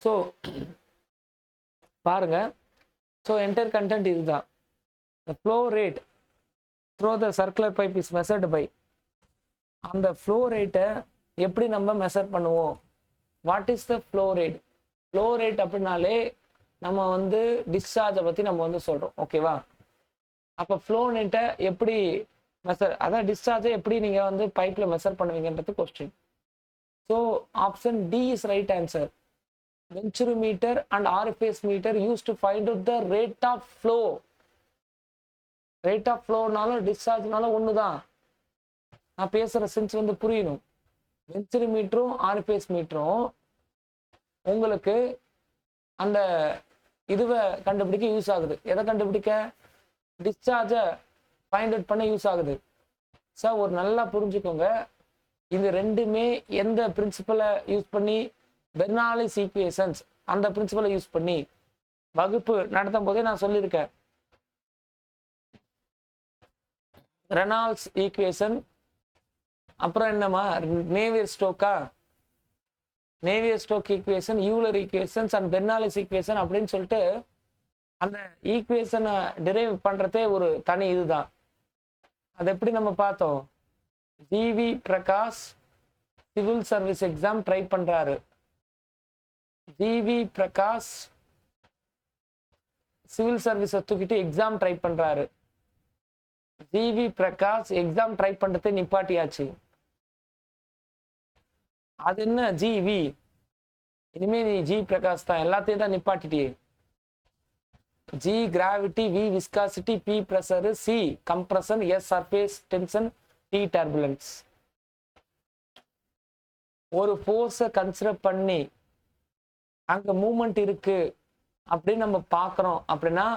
ஸோ பாருங்க, ஸோ என்டையர் கண்டென்ட் இதுதான். The flow rate through the circular pipe is measured by. அந்த ஃப்ளோ ரேட்டை எப்படி நம்ம மெஷர் பண்ணுவோம்? What is the flow rate? Flow rate அப்படின்னாலே நம்ம வந்து டிஸ்சார்ஜை பற்றி நம்ம வந்து சொல்கிறோம். ஓகேவா? அப்போ ஃப்ளோ ரேட்டை எப்படி மெஷர், அதான் டிஸ்சார்ஜை எப்படி நீங்கள் வந்து பைப்பில் மெஷர் பண்ணுவீங்கன்றது question. So option D is right answer. Venturimeter and orifice meter used to find out the rate of flow. Rate of ஃப்ளோனாலும் டிஸ்சார்ஜ்னாலும் ஒன்று தான். நான் பேசுகிற சென்ஸ் வந்து புரியணும். வென்ச்சுரிமீட்டரும் ஆரிஃபேஸ் மீட்டரும் உங்களுக்கு அந்த இதுவை கண்டுபிடிக்க யூஸ் ஆகுது. எதை கண்டுபிடிக்க? டிஸ்சார்ஜை ஃபைண்ட் அவுட் பண்ண யூஸ் ஆகுது. சார் ஒரு நல்லா புரிஞ்சுக்கோங்க, இது ரெண்டுமே எந்த பிரின்சிபலை யூஸ் பண்ணி? பெர்னாலிஸ் ஈக்குவேஷன்ஸ். அந்த பிரின்சிபலை யூஸ் பண்ணி வகுப்பு நடத்தும் போதே நான் சொல்லியிருக்கேன். ரெனால்ட்ஸ் ஈக்குவேஷன், அப்புறம் என்னமா நேவியர் ஸ்டோக்கா, Navier Stoke equation, Euler equations and Bernoulli's equation அப்படின்னு சொல்லிட்டு அந்த ஈக்குவேஷனை டிரைவ் பண்றதே ஒரு தனி இதுதான். அது எப்படி நம்ம பார்த்தோம்? GV Prakash civil service exam try பண்றாரு. ஜிவி பிரகாஷ் சிவில் சர்வீஸை தூக்கிட்டு எக்ஸாம் ட்ரை பண்றாரு. ஜிவி பிரகாஷ் எக்ஸாம் ட்ரை பண்றதை நிப்பாட்டியாச்சு. அது என்ன ஜிவி? இனிமே நீ ஜி பிரகாஷ் தான், எல்லாத்தையும் தான் நிப்பாட்டிட்டியே. G gravity, V viscosity, P pressure, C compression, S surface tension, T turbulence. ஒரு ஃபோர்ஸை கன்சிடர் பண்ணி அங்க மூமெண்ட் இருக்கு அப்படின்னு நம்ம பார்க்குறோம் அப்படின்னா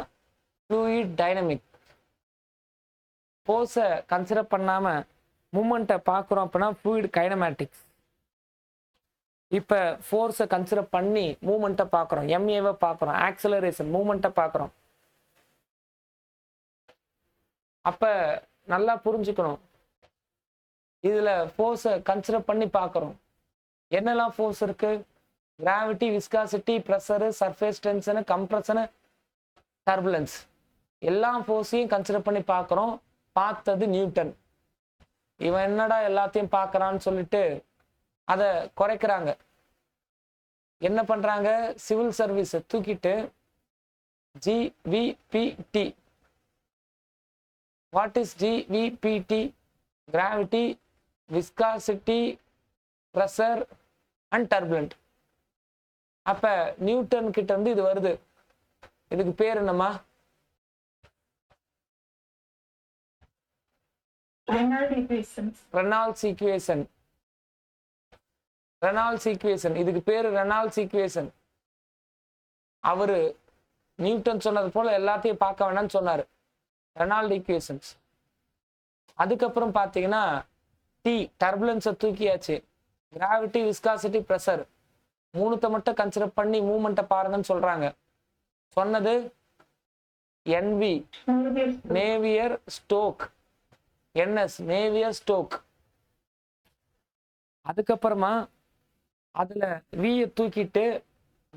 ஃப்ளூயிட் டைனமிக். ஃபோர்ஸை கன்சிடர் பண்ணாம மூமெண்ட்டை பார்க்குறோம் அப்படின்னா ஃப்ளூயிட் கைனமேட்டிக்ஸ். இப்போ ஃபோர்ஸை கன்சிடர் பண்ணி மூமெண்ட்டை பார்க்குறோம், எம்ஏவை பார்க்குறோம், ஆக்சலரேஷன் மூமெண்ட்டை பார்க்குறோம். அப்போ நல்லா புரிஞ்சுக்கணும், இதில் ஃபோர்ஸை கன்சிடர் பண்ணி பார்க்குறோம். என்னெல்லாம் ஃபோர்ஸ் இருக்கு? Gravity, viscosity, pressure, surface tension, compression, turbulence. எல்லா ஃபோர்ஸையும் கன்சிடர் பண்ணி பார்க்குறோம். பார்த்தது நியூட்டன். இவன் என்னடா எல்லாத்தையும் பார்க்கறான்னு சொல்லிட்டு அதை குறைக்கிறாங்க. என்ன பண்றாங்க? சிவில் சர்வீஸை தூக்கிட்டு GVPT. What is GVPT? Gravity, viscosity, pressure and turbulent. அப்ப நியூட்டன் கிட்ட இருந்து இது வருது. இதுக்கு பேர் என்னமா? Reynolds equation. ரெனால்ட்ஸ் ஈக்குவேஷன், இதுக்கு பேரு ரெனால்ட்ஸ் ஈக்குவேஷன். அவரு நியூட்டன் சொன்னது போல எல்லாத்தையும் பார்க்க வேணாம்னு சொன்னாரு. Reynold equations. அதுக்கப்புறம் பாத்தீங்கன்னா டி டர்புலன்ஸை தூக்கியாச்சு. கிராவிட்டி, விஸ்காசிட்டி, ப்ரெஷர் மூணுத்தை மட்டும் கன்சிடர் பண்ணி மூமெண்ட்டை பாருங்கன்னு சொல்றாங்க. சொன்னது NV Navier Stoke, NS Navier Stoke. அதுக்கப்புறமா அதுல v தூக்கிட்டு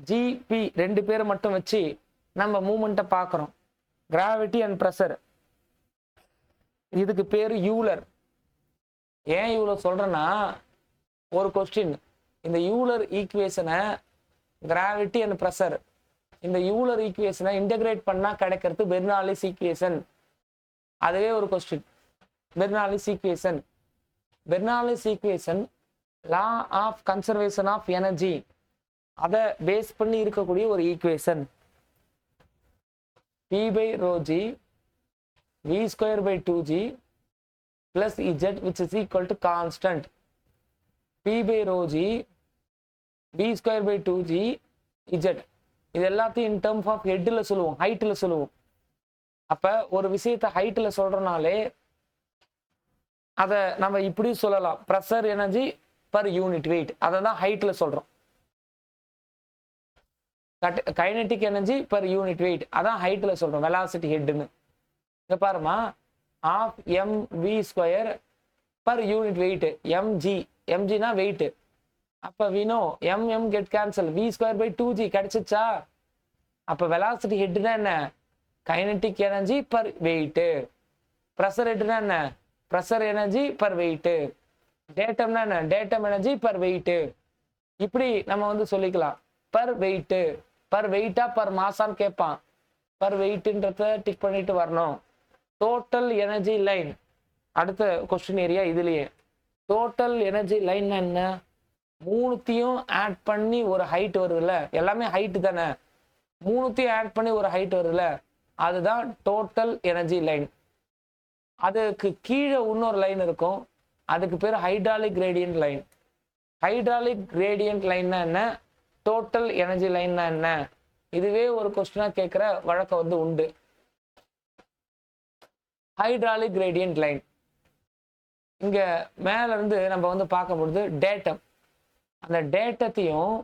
ஜிபி ரெண்டு பேரை மட்டும் வச்சு நம்ம மூமெண்ட்டை பார்க்குறோம். கிராவிட்டி அண்ட் ப்ரெஷர், இதுக்கு பேர் யூலர். ஏன் இவ்வளோ சொல்றேன்னா, ஒரு கொஸ்டின், இந்த யூலர் ஈக்குவேஷனை கிராவிட்டி அண்ட் ப்ரெஷர், இந்த யூலர் ஈக்குவேஷனை இன்டகிரேட் பண்ணா கிடைக்கிறது பெர்னாலிஸ் ஈக்குவேஷன். அதுவே ஒரு question. Bernoulli's equation, Bernoulli's equation law of conservation of energy, அதை பேஸ் பண்ணி இருக்கக்கூடிய ஒரு equation. P by rho g v square by 2g plus z which is equal to constant. P by rho g v square by 2g z, இது எல்லாத்தையும் in terms of headல சொல்லுவோம், ஹைட்ல சொல்லுவோம். அப்ப ஒரு விஷயத்தை ஹைட்ல சொல்றனாலே அதை நம்ம இப்படி சொல்லலாம், pressure energy per unit weight, அதை தான் ஹைட்ல சொல்றோம். Kinetic energy per unit weight, அதான் ஹைட்ல சொல்றோம், வெலாசிட்டி ஹெட்னு. இங்க பாருமா, half M V square per unit weight, MG, எம்ஜினா வெயிட். அப்ப we know M M get cancel, V square by 2g கிடைச்சிச்சா? அப்ப வெலாசிட்டி ஹெட்னா என்ன? Kinetic energy per weight. Pressure ஹெட்னா என்ன? Pressure energy per weight. டேட்டம்னா என்ன? Datum energy per weight. இப்படி நம்ம வந்து சொல்லிக்கலாம். பர் வெயிட், பர் வெயிட்டா பர் மாசான்னு கேட்பான். பர் வெயிட்ன்றத டிக் பண்ணிட்டு வரணும். டோட்டல் எனர்ஜி லைன், அடுத்த கொஸ்டின் ஏரியா. இதுலயே டோட்டல் எனர்ஜி லைன் என்ன? மூணுத்தையும் ஆட் பண்ணி ஒரு ஹைட் வருதுல்ல, எல்லாமே ஹைட் தானே, மூணுத்தையும் ஆட் பண்ணி ஒரு ஹைட் வருதுல்ல, அதுதான் டோட்டல் எனர்ஜி லைன். அதுக்கு கீழே இன்னொரு லைன் இருக்கும், அதுக்கு பேர் hydraulic gradient line. Hydraulic gradient லைன்னா என்ன? டோட்டல் எனர்ஜி லைன்னா என்ன? இதுவே ஒரு கொஸ்டினா கேட்கிற வழக்கம் வந்து உண்டு. ஹைட்ராலிக் கிரேடியன்ட் லைன் இங்க மேல இருந்து நம்ம வந்து பார்க்கும்போது டேட்டம், அந்த டேட்டத்தையும்,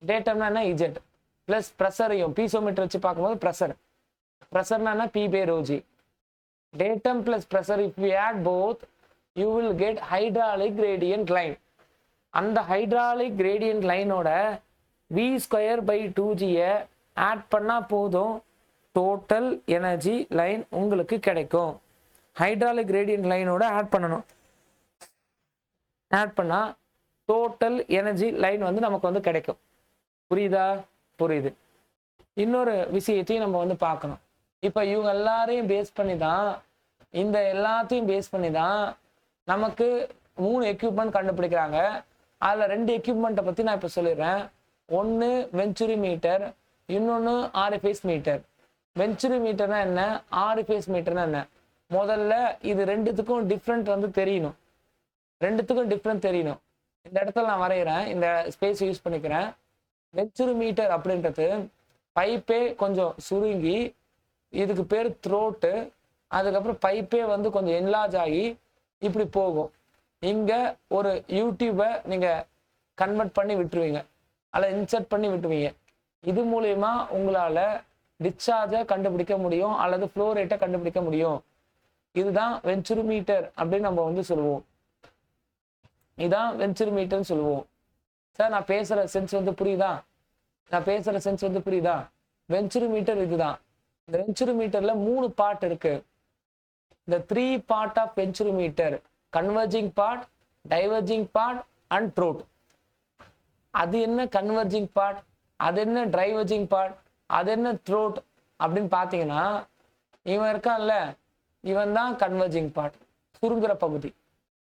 டேட்டம்னா என்ன? இஜெட் பிளஸ் ப்ரெஷரையும் பீசோமீட்டர் வச்சு பார்க்கும்போது ப்ரெஷர், ப்ரெஷர்னா என்ன? P by rho g. Datum plus pressure, if you add both you will get hydraulic gradient line. அந்த ஹைட்ராலிக் கிரேடியன்ட் லைனோட v ஸ்கொயர் பை 2gயை ஆட் பண்ணா போதும், டோட்டல் எனர்ஜி லைன் உங்களுக்கு கிடைக்கும். ஹைட்ராலிக் கிரேடியன்ட் லைனோட ஆட் பண்ணணும், ஆட் பண்ணா டோட்டல் எனர்ஜி லைன் வந்து நமக்கு வந்து கிடைக்கும். புரியுதா? புரியுது. இன்னொரு விஷயத்தையும் நம்ம வந்து பார்க்கணும். இப்ப இவங்க எல்லாரையும் பேஸ் பண்ணி தான், இந்த எல்லாத்தையும் பேஸ் பண்ணி தான் நமக்கு 3 எக்யூப்மெண்ட் கண்டுபிடிக்கிறாங்க. அதுல 2 எக்யூப்மெண்ட்டை பத்தி நான் இப்ப சொல்லிடுறேன். ஒன்று வெஞ்சுரி மீட்டர், இன்னொன்று ஆரிஃபேஸ் மீட்டர். வெஞ்சுரி மீட்டர்னா என்ன? ஆரிஃபேஸ் மீட்டர்னா என்ன? முதல்ல இது ரெண்டுத்துக்கும் டிஃப்ரெண்ட் வந்து தெரியணும், ரெண்டுத்துக்கும் டிஃப்ரெண்ட் தெரியணும். இந்த இடத்துல நான் வரைகிறேன், இந்த ஸ்பேஸ் யூஸ் பண்ணிக்கிறேன். வெஞ்சுரி மீட்டர் அப்படின்றது பைப்பே கொஞ்சம் சுருங்கி, இதுக்கு பேர் த்ரோட்டு, அதுக்கப்புறம் பைப்பே வந்து கொஞ்சம் என்லார்ஜ் ஆகி இப்படி போகும். இங்க ஒரு யூடியூபை நீங்க கன்வெர்ட் பண்ணி விட்டுருவீங்க, அதில் இன்சர்ட் பண்ணி விட்டுவீங்க. இது மூலயமா உங்களால டிஸ்சார்ஜை கண்டுபிடிக்க முடியும் அல்லது ஃப்ளோ ரேட்டை கண்டுபிடிக்க முடியும். இதுதான் வெஞ்சுரி மீட்டர் அப்படின்னு நம்ம வந்து சொல்லுவோம். இதுதான் வெஞ்சுரி மீட்டர்னு சொல்லுவோம். சார் நான் பேசுற சென்ஸ் வந்து புரியுதா? நான் பேசுற சென்ஸ் வந்து புரியுதா? வெஞ்சுரி மீட்டர் இதுதான். இந்த வெஞ்சுரி மீட்டர்ல 3 பார்ட் இருக்கு. இந்த 3 part of venturi metre, converging part, diverging part and throat. அது என்ன கன்வர்ஜிங் பார்ட், அது என்ன டைவர்ஜிங் பார்ட், அது என்ன த்ரோட் அப்படின்னு பார்த்தீங்கன்னா, இவன் இருக்கான்ல, இவன் தான் கன்வர்ஜிங் பார்ட், சுருங்குற பகுதி.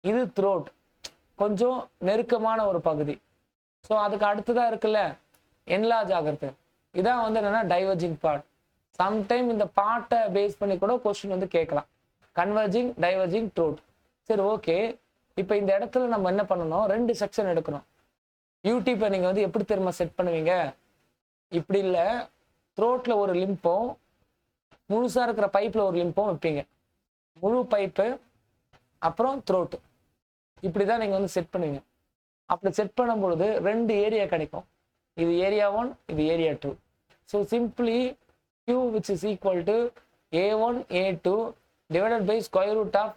இது த்ரோட், கொஞ்சம் நெருக்கமான ஒரு பகுதி. ஸோ அதுக்கு அடுத்ததான் இருக்குல்ல என்லார்ஜ் ஆகிறது, இதான் வந்து என்னன்னா டைவர்ஜிங் பார்ட். சம்டைம் இந்த பார்ட்டை பேஸ் பண்ணி கூட கொஸ்டின் வந்து கேட்கலாம், கன்வர்ஜிங், டைவர்ஜிங், த்ரோட். சரி, ஓகே. இப்போ இந்த இடத்துல நம்ம என்ன பண்ணணும்? 2 செக்ஷன் எடுக்கணும். யூடியூப்பை நீங்கள் வந்து எப்படி திரும்ப செட் பண்ணுவீங்க? இப்படி இல்லை, த்ரோட்டில் ஒரு லிம்பும் முழுசாக இருக்கிற பைப்பில் ஒரு லிம்பும் வைப்பீங்க. முழு பைப்பு அப்புறம் த்ரோட்டு, இப்படி தான் நீங்கள் வந்து செட் பண்ணுவீங்க. அப்படி செட் பண்ணும் பொழுது 2 ஏரியா கிடைக்கும். இது ஏரியா 1, இது area 2. So simply Q which is equal to A1 A2 divided by square root of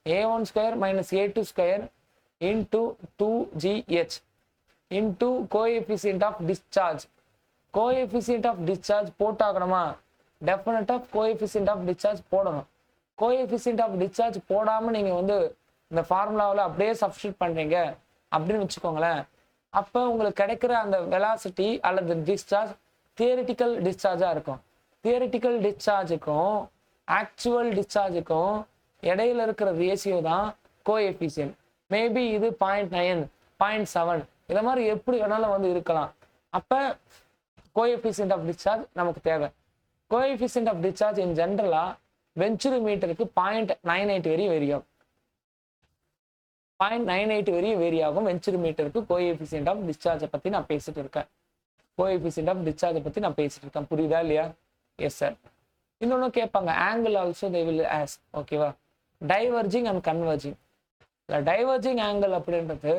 A1 square minus A2 square into 2GH. into coefficient of discharge. Coefficient of discharge போட்டாகணுமா? Definite of coefficient of discharge போடணும். Coefficient of discharge போடாம நீங்க வந்து இந்த ஃபார்முலாவில் அப்படியே சப்ஸ்டியூட் பண்றீங்க அப்படின்னு வச்சுக்கோங்களேன். அப்போ உங்களுக்கு கிடைக்கிற அந்த வெலாசிட்டி அல்லது டிஸ்சார்ஜ் தியரிட்டிக்கல் டிஸ்சார்ஜா இருக்கும். தியரிட்டிக்கல் டிஸ்சார்ஜுக்கும் ஆக்சுவல் டிஸ்சார்ஜுக்கும் இடையில இருக்கிற ரேஷியோ தான் கோஎஃபிஷியன்ட். மேபி இது 0.9 0.7 இதை மாதிரி எப்படி வேணாலும் வந்து இருக்கலாம். அப்போ கோஎஃபிஷியன்ட் ஆஃப் டிஸ்சார்ஜ் நமக்கு தேவை. கோஎஃபிஷியன்ட் ஆஃப் டிஸ்சார்ஜ் இன் ஜென்ரலா வெஞ்சுரி மீட்டருக்கு 0.98 வரையும் வேரி ஆகும். 0.98 வரையும் வேரி ஆகும் வெஞ்சுரி மீட்டருக்கு கோஎஃபிஷியன்ட் ஆஃப் டிஸ்சார்ஜை பற்றி நான் பேசிட்டு இருக்கேன். கோஎஃபிஷியன்ட் ஆஃப் டிஸ்சார்ஜை பற்றி நான் பேசிட்டு இருக்கேன். புரியுதா இல்லையா? Yes sir. இன்னொன்று கேட்பாங்க, angle also they will ask. ஓகேவா? Diverging and converging. Diverging angle அப்படின்றது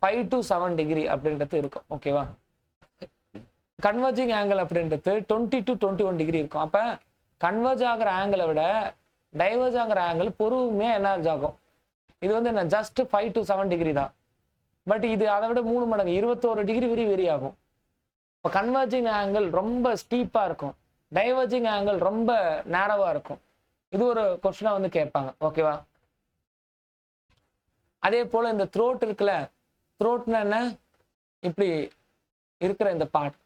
5 to 7 டிகிரி அப்படின்றது இருக்கும். ஓகேவா? கன்வர்ஜிங் ஆங்கிள் அப்படின்றது 20 to 21 டிகிரி இருக்கும். அப்போ கன்வர்ஜ் ஆகிற ஆங்கிளை விட டைவர்ஜ் ஆகிற ஆங்கிள் பொறுமையாக எனர்ஜ் ஆகும். இது வந்து என்ன ஜஸ்ட் 5 to 7 டிகிரி தான். பட் இது அதை விட 3 மடங்கு 21 டிகிரி வரை வெரி ஆகும். இப்போ கன்வர்ஜிங் ஆங்கிள் ரொம்ப ஸ்டீப்பாக இருக்கும், டைவர்ஜிங் ஆங்கிள் ரொம்ப நேரவாக இருக்கும். இது ஒரு கொஸ்டினாக வந்து கேட்பாங்க. ஓகேவா? அதே போல் இந்த த்ரோட் இருக்குல்ல, த்ரோட்னா என்ன? இப்படி இருக்கிற இந்த பார்ட்,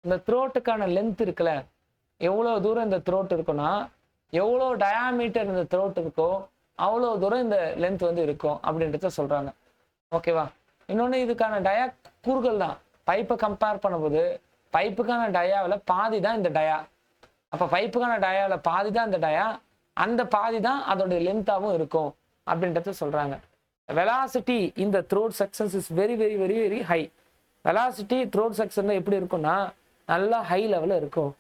இந்த த்ரோட்டுக்கான லென்த் இருக்குல்ல, எவ்வளோ தூரம் இந்த த்ரோட் இருக்குன்னா எவ்வளோ டயாமீட்டர் இந்த த்ரோட் இருக்கோ அவ்வளோ தூரம் இந்த லென்த் வந்து இருக்கும் அப்படின்றத சொல்கிறாங்க. ஓகேவா? இன்னொன்று இதுக்கான டயா கூறுகள் தான். பைப்பை கம்பேர் பண்ணும்போது பைப்புக்கான டயாவில் பாதி தான் இந்த டயா. அப்போ பைப்புக்கான டயாவில் பாதி தான் இந்த டயா, அந்த பாதி தான் அதோடைய லென்த்தாகவும் இருக்கும் அப்படின்றத சொல்கிறாங்க. வெலாசிட்டி இந்த throat sections is very very very very high. Velocity throat section எப்படி இருக்கும்னா நல்லா ஹை லெவலில் இருக்கும்.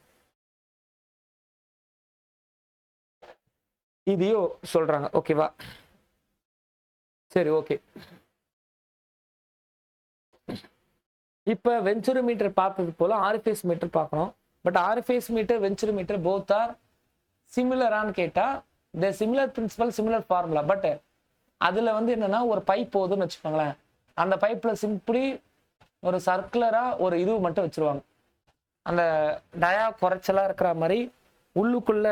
இதையும் சொல்றாங்க. ஓகேவா? சரி, ஓகே. இப்ப வெஞ்சுரி மீட்டர் பார்த்தது போல ஆர்பிஎஸ் மீட்டர் பார்க்கணும். But orifice meter venturi meter both are சிமிலரான்னு கேட்டா the similar principle similar formula. But அதுல வந்து என்னன்னா ஒரு பைப் போகுதுன்னு வச்சுக்கோங்களேன், அந்த பைப்ல சிம்பிளி ஒரு சர்க்குலரா ஒரு இது மட்டும் வச்சிருவாங்க. அந்த டயா குறைச்சலா இருக்கிற மாதிரி உள்ளுக்குள்ள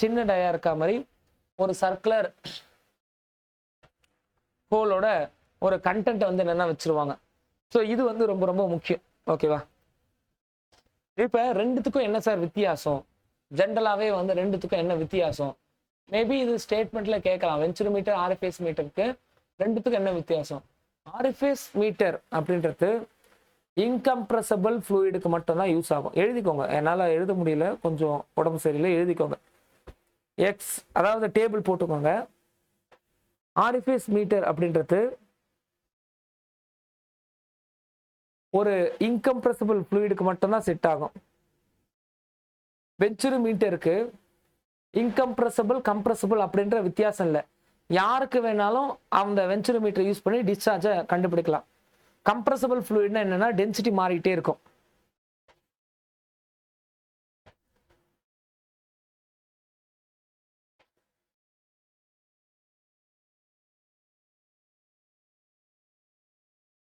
சின்ன டயா இருக்க மாதிரி ஒரு சர்க்குலர் ஹோலோட ஒரு கண்டென்ட் வந்து என்னென்ன வச்சிருவாங்க. ஸோ இது வந்து ரொம்ப ரொம்ப முக்கியம். ஓகேவா? இப்போ ரெண்டுத்துக்கும் என்ன சார் வித்தியாசம்? ஜென்ரலாகவே வந்து ரெண்டுத்துக்கும் என்ன வித்தியாசம்? மேபி இது ஸ்டேட்மெண்ட்ல கேட்கலாம். வெஞ்சுரி மீட்டர் ஆர்எஃப்எஸ் மீட்டருக்கு ரெண்டுத்துக்கும் என்ன வித்தியாசம்? ஆர்எஃப்எஸ் மீட்டர் அப்படின்றது இன்கம்ப்ரசபிள் ஃப்ளூயிடுக்கு மட்டும்தான் யூஸ் ஆகும். எழுதிக்கோங்க, என்னால் எழுத முடியல, கொஞ்சம் உடம்பு சரியில்லை, எழுதிக்கோங்க. எக்ஸ் அதாவது டேபிள் போட்டுக்கோங்க. ஆர்எஃப்எஸ் மீட்டர் அப்படின்றது ஒரு இன்கம்ப்ரசிபிள் ஃப்ளூயிடுக்கு மட்டும்தான் செட் ஆகும். வெஞ்சுரி மீட்டருக்கு இன்கம்ப்ரசிபிள் கம்ப்ரசிபிள் அப்படின்ற வித்தியாசம் இல்லை. யாருக்கு வேணாலும் அந்த வெஞ்சுரி மீட்டர் யூஸ் பண்ணி டிஸ்சார்ஜை கண்டுபிடிக்கலாம். கம்ப்ரசிபிள் ஃப்ளூயிட்னா என்னன்னா டென்சிட்டி மாறிட்டே இருக்கும்.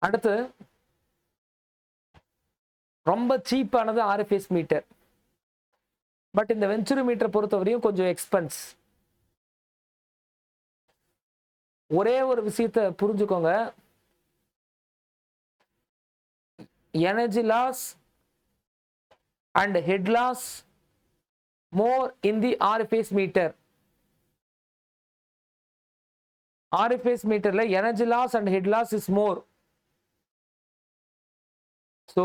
அடுத்து ரொம்ப சீப்பானது ஆர்எஃப்எஸ் மீட்டர். பட் இந்த வெஞ்சுரி மீட்டர் பொறுத்தவரையும் கொஞ்சம் எக்ஸ்பென்ஸ். ஒரே ஒரு விஷயத்தை புரிஞ்சுக்கோங்க, energy loss and head loss more in the orifice meter. Orifice மீட்டர்ல energy loss and head loss is more. So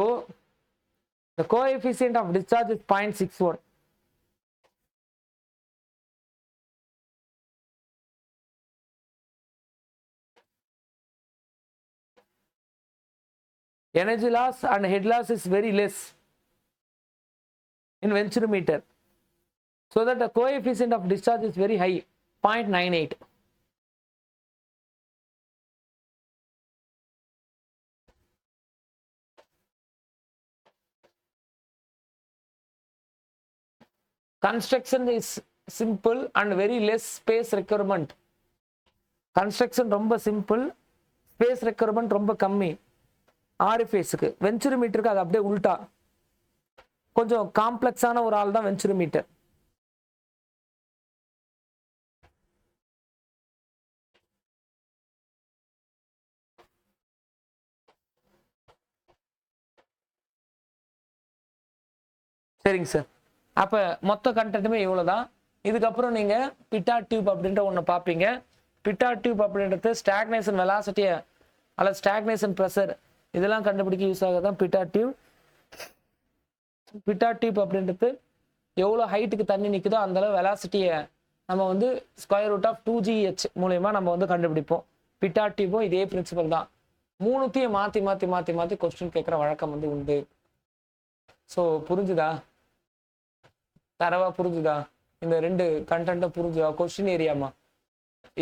the coefficient of discharge is 0.61. Energy loss and head loss is very less in Venturi meter, so that the coefficient of discharge is very high, 0.98. Construction is simple and very less space requirement. Construction ரொம்ப simple, space requirement ரொம்ப கம்மி. ஆரிஃபேஸுக்கு. வென்ச்சுரிமீட்டருக்கு அது அப்படியே உல்டா, கொஞ்சம் காம்ப்ளெக்ஸான ஒரு ஆள் தான் வென்ச்சுரிமீட்டர். சரிங்க சார். அப்ப மொத்த கண்டென்ட்டுமே இவ்வளவுதான். இதுக்கப்புறம் நீங்க பிட்டா டியூப் அப்படின்ற ஒண்ணு பார்ப்பீங்க. பிட்டா டியூப் அப்படின்றது ஸ்டாக்னேஷன் வெலாசிட்டியை அல்லது ஸ்டாக்னேஷன் ப்ரெஷர் இதெல்லாம் கண்டுபிடிக்க யூஸ் ஆகுதான் பிட்டா டியூப். பிட்டா டியூப் அப்படின்றது எவ்வளோ ஹைட்டுக்கு தண்ணி நிற்குதோ அந்த அளவு வெலாசிட்டியை நம்ம வந்து ஸ்கொயர் ரூட் ஆஃப் 2gh மூலயமா நம்ம வந்து கண்டுபிடிப்போம். பிட்டா டியூப்பும் இதே பிரின்சிபல் தான். மூணுத்தையும் மாற்றி மாற்றி மாற்றி மாற்றி கொஸ்டின் கேட்குற வழக்கம் வந்து உண்டு. ஸோ புரிஞ்சுதா? தரவா புரிஞ்சுதா? இந்த ரெண்டு கண்டென்ட்டை புரிஞ்சுதா? கொஸ்டின் ஏரியாமா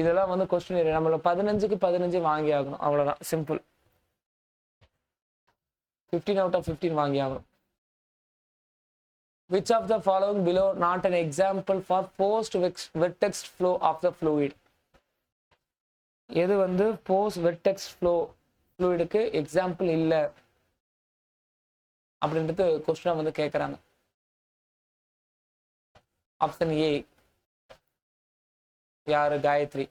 இதெல்லாம் வந்து கொஸ்டின் ஏரியா. நம்மள 15க்கு 15 வாங்கி ஆகணும், அவ்வளோதான், சிம்பிள். 15 out of 15 வாங்கி ஆகணும். Which of the following below not an example for forced vertex flow of the fluid? எது வந்து forced vertex flow fluidக்கு எக்ஸாம்பிள் இல்லை அப்படின்றது கொஸ்டினா வந்து கேட்குறாங்க. ஆப்ஷன் ஏ யாரு? Gayathri.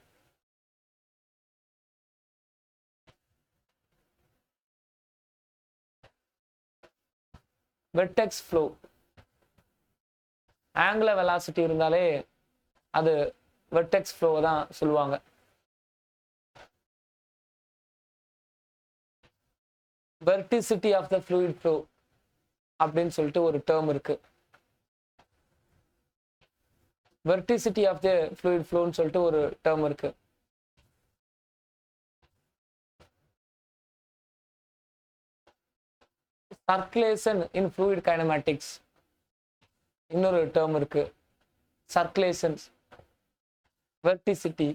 Vertex flow angular velocity இருந்தாலே அது வெர்டெக்ஸ் ஃப்ளோ தான் சொல்லுவாங்க. Vorticity of the fluid flow அப்படின்னு சொல்லிட்டு ஒரு டேர்ம் இருக்கு. வெர்டிசிட்டி ஆஃப் த ஃப்ளூயிட் ஃப்ளோன்னு சொல்லிட்டு ஒரு டேர்ம் இருக்கு. சர்க்குலேஷன் இன் ஃப்ளூயிட் கைனமேட்டிக்ஸ் இன்னொரு டேர்ம் இருக்கு. சர்க்குலேஷன், வெர்டிசிட்டி,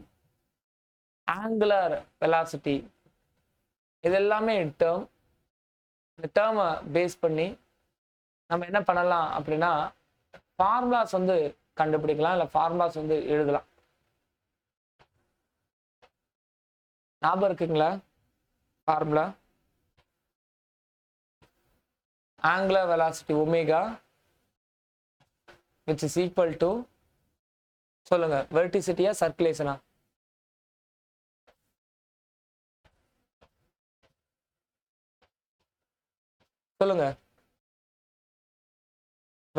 ஆங்குலர் வெலாசிட்டி இது எல்லாமே டேர்ம். இந்த டேர்மை பேஸ் பண்ணி நம்ம என்ன பண்ணலாம் அப்படின்னா ஃபார்முலாஸ் வந்து கண்டுபிடிக்கலாம், இல்லை ஃபார்முலாஸ் வந்து எழுதலாம். ஞாபகம் இருக்குங்களா? Formula angular velocity omega which is equal to சொல்லுங்க வெர்டிசிட்டியா சர்க்குலேஷனா? சொல்லுங்க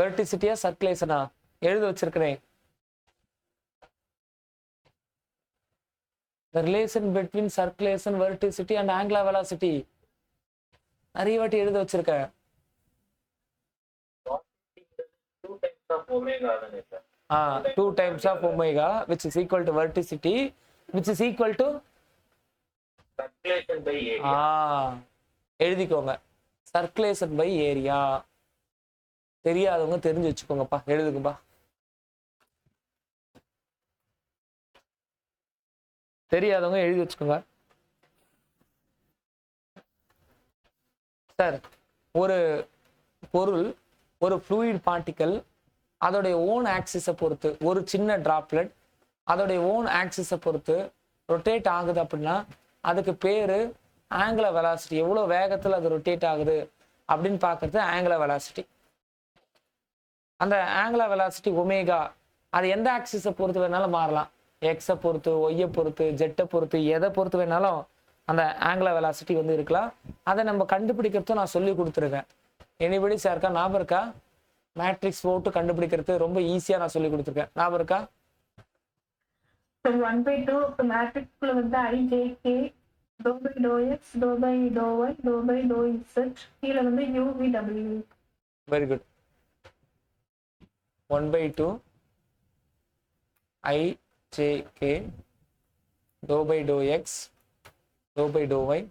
வெர்டிசிட்டியா சர்க்குலேஷனா? எழுத வச்சிருக்கிறேன். The relation between circulation, verticity and angular velocity நிறைய வாட்டி எழுத வச்சிருக்கேன். 2 times of omega which is equal to verticity which is equal to
circulation by area.
எழுதிக்கோங்க circulation by area. தெரியாதவங்க தெரிஞ்சு வச்சுக்கோங்கப்பா, எழுதுங்கப்பா. தெரியாதவங்க எழுதி வச்சுக்கோங்க. சார், ஒரு பொருள், ஒரு ஃப்ளூயிட் பார்ட்டிக்கல் அதோடைய ஓன் ஆக்சிஸை பொறுத்து, ஒரு சின்ன டிராப்லெட் அதோடைய ஓன் ஆக்சிஸை பொறுத்து ரொட்டேட் ஆகுது அப்படின்னா அதுக்கு பேரு ஆங்குலர் வெலாசிட்டி. எவ்வளோ வேகத்தில் அது ரொட்டேட் ஆகுது அப்படின்னு பார்க்கறது ஆங்குலர் வெலாசிட்டி. அந்த ஆங்குலர் வெலாசிட்டி ஒமேகா அது எந்த ஆக்சிஸை பொறுத்து வேணாலும் மாறலாம். எக்ஸை பொறுத்து, ஒய்யை பொறுத்து, ஜெட்டை பொறுத்து, எதை பொறுத்து வேணாலும் அந்த ஆங்குலர் வெலாசிட்டி வந்து இருக்கலாம். அதை நம்ம கண்டுபிடிக்கிறதும் நான் சொல்லி கொடுத்துருக்கேன். எனிபடி சார்க்கா ஞாபகம் இருக்கா? மேட்ரிக்ஸ் போட்டு கண்டுபிடிக்கிறது ரொம்ப ஈஸியா நான் சொல்லி கொடுத்துருக்கேன். ஞாபகம் இருக்கா?
1/2 மேட்ரிக்ஸ்ல வந்து IJK dou by dou x dou by dou y dou by dou z கீழ வந்து UVW.
Very good. 1/2 IJK dou by dou x dou by dou y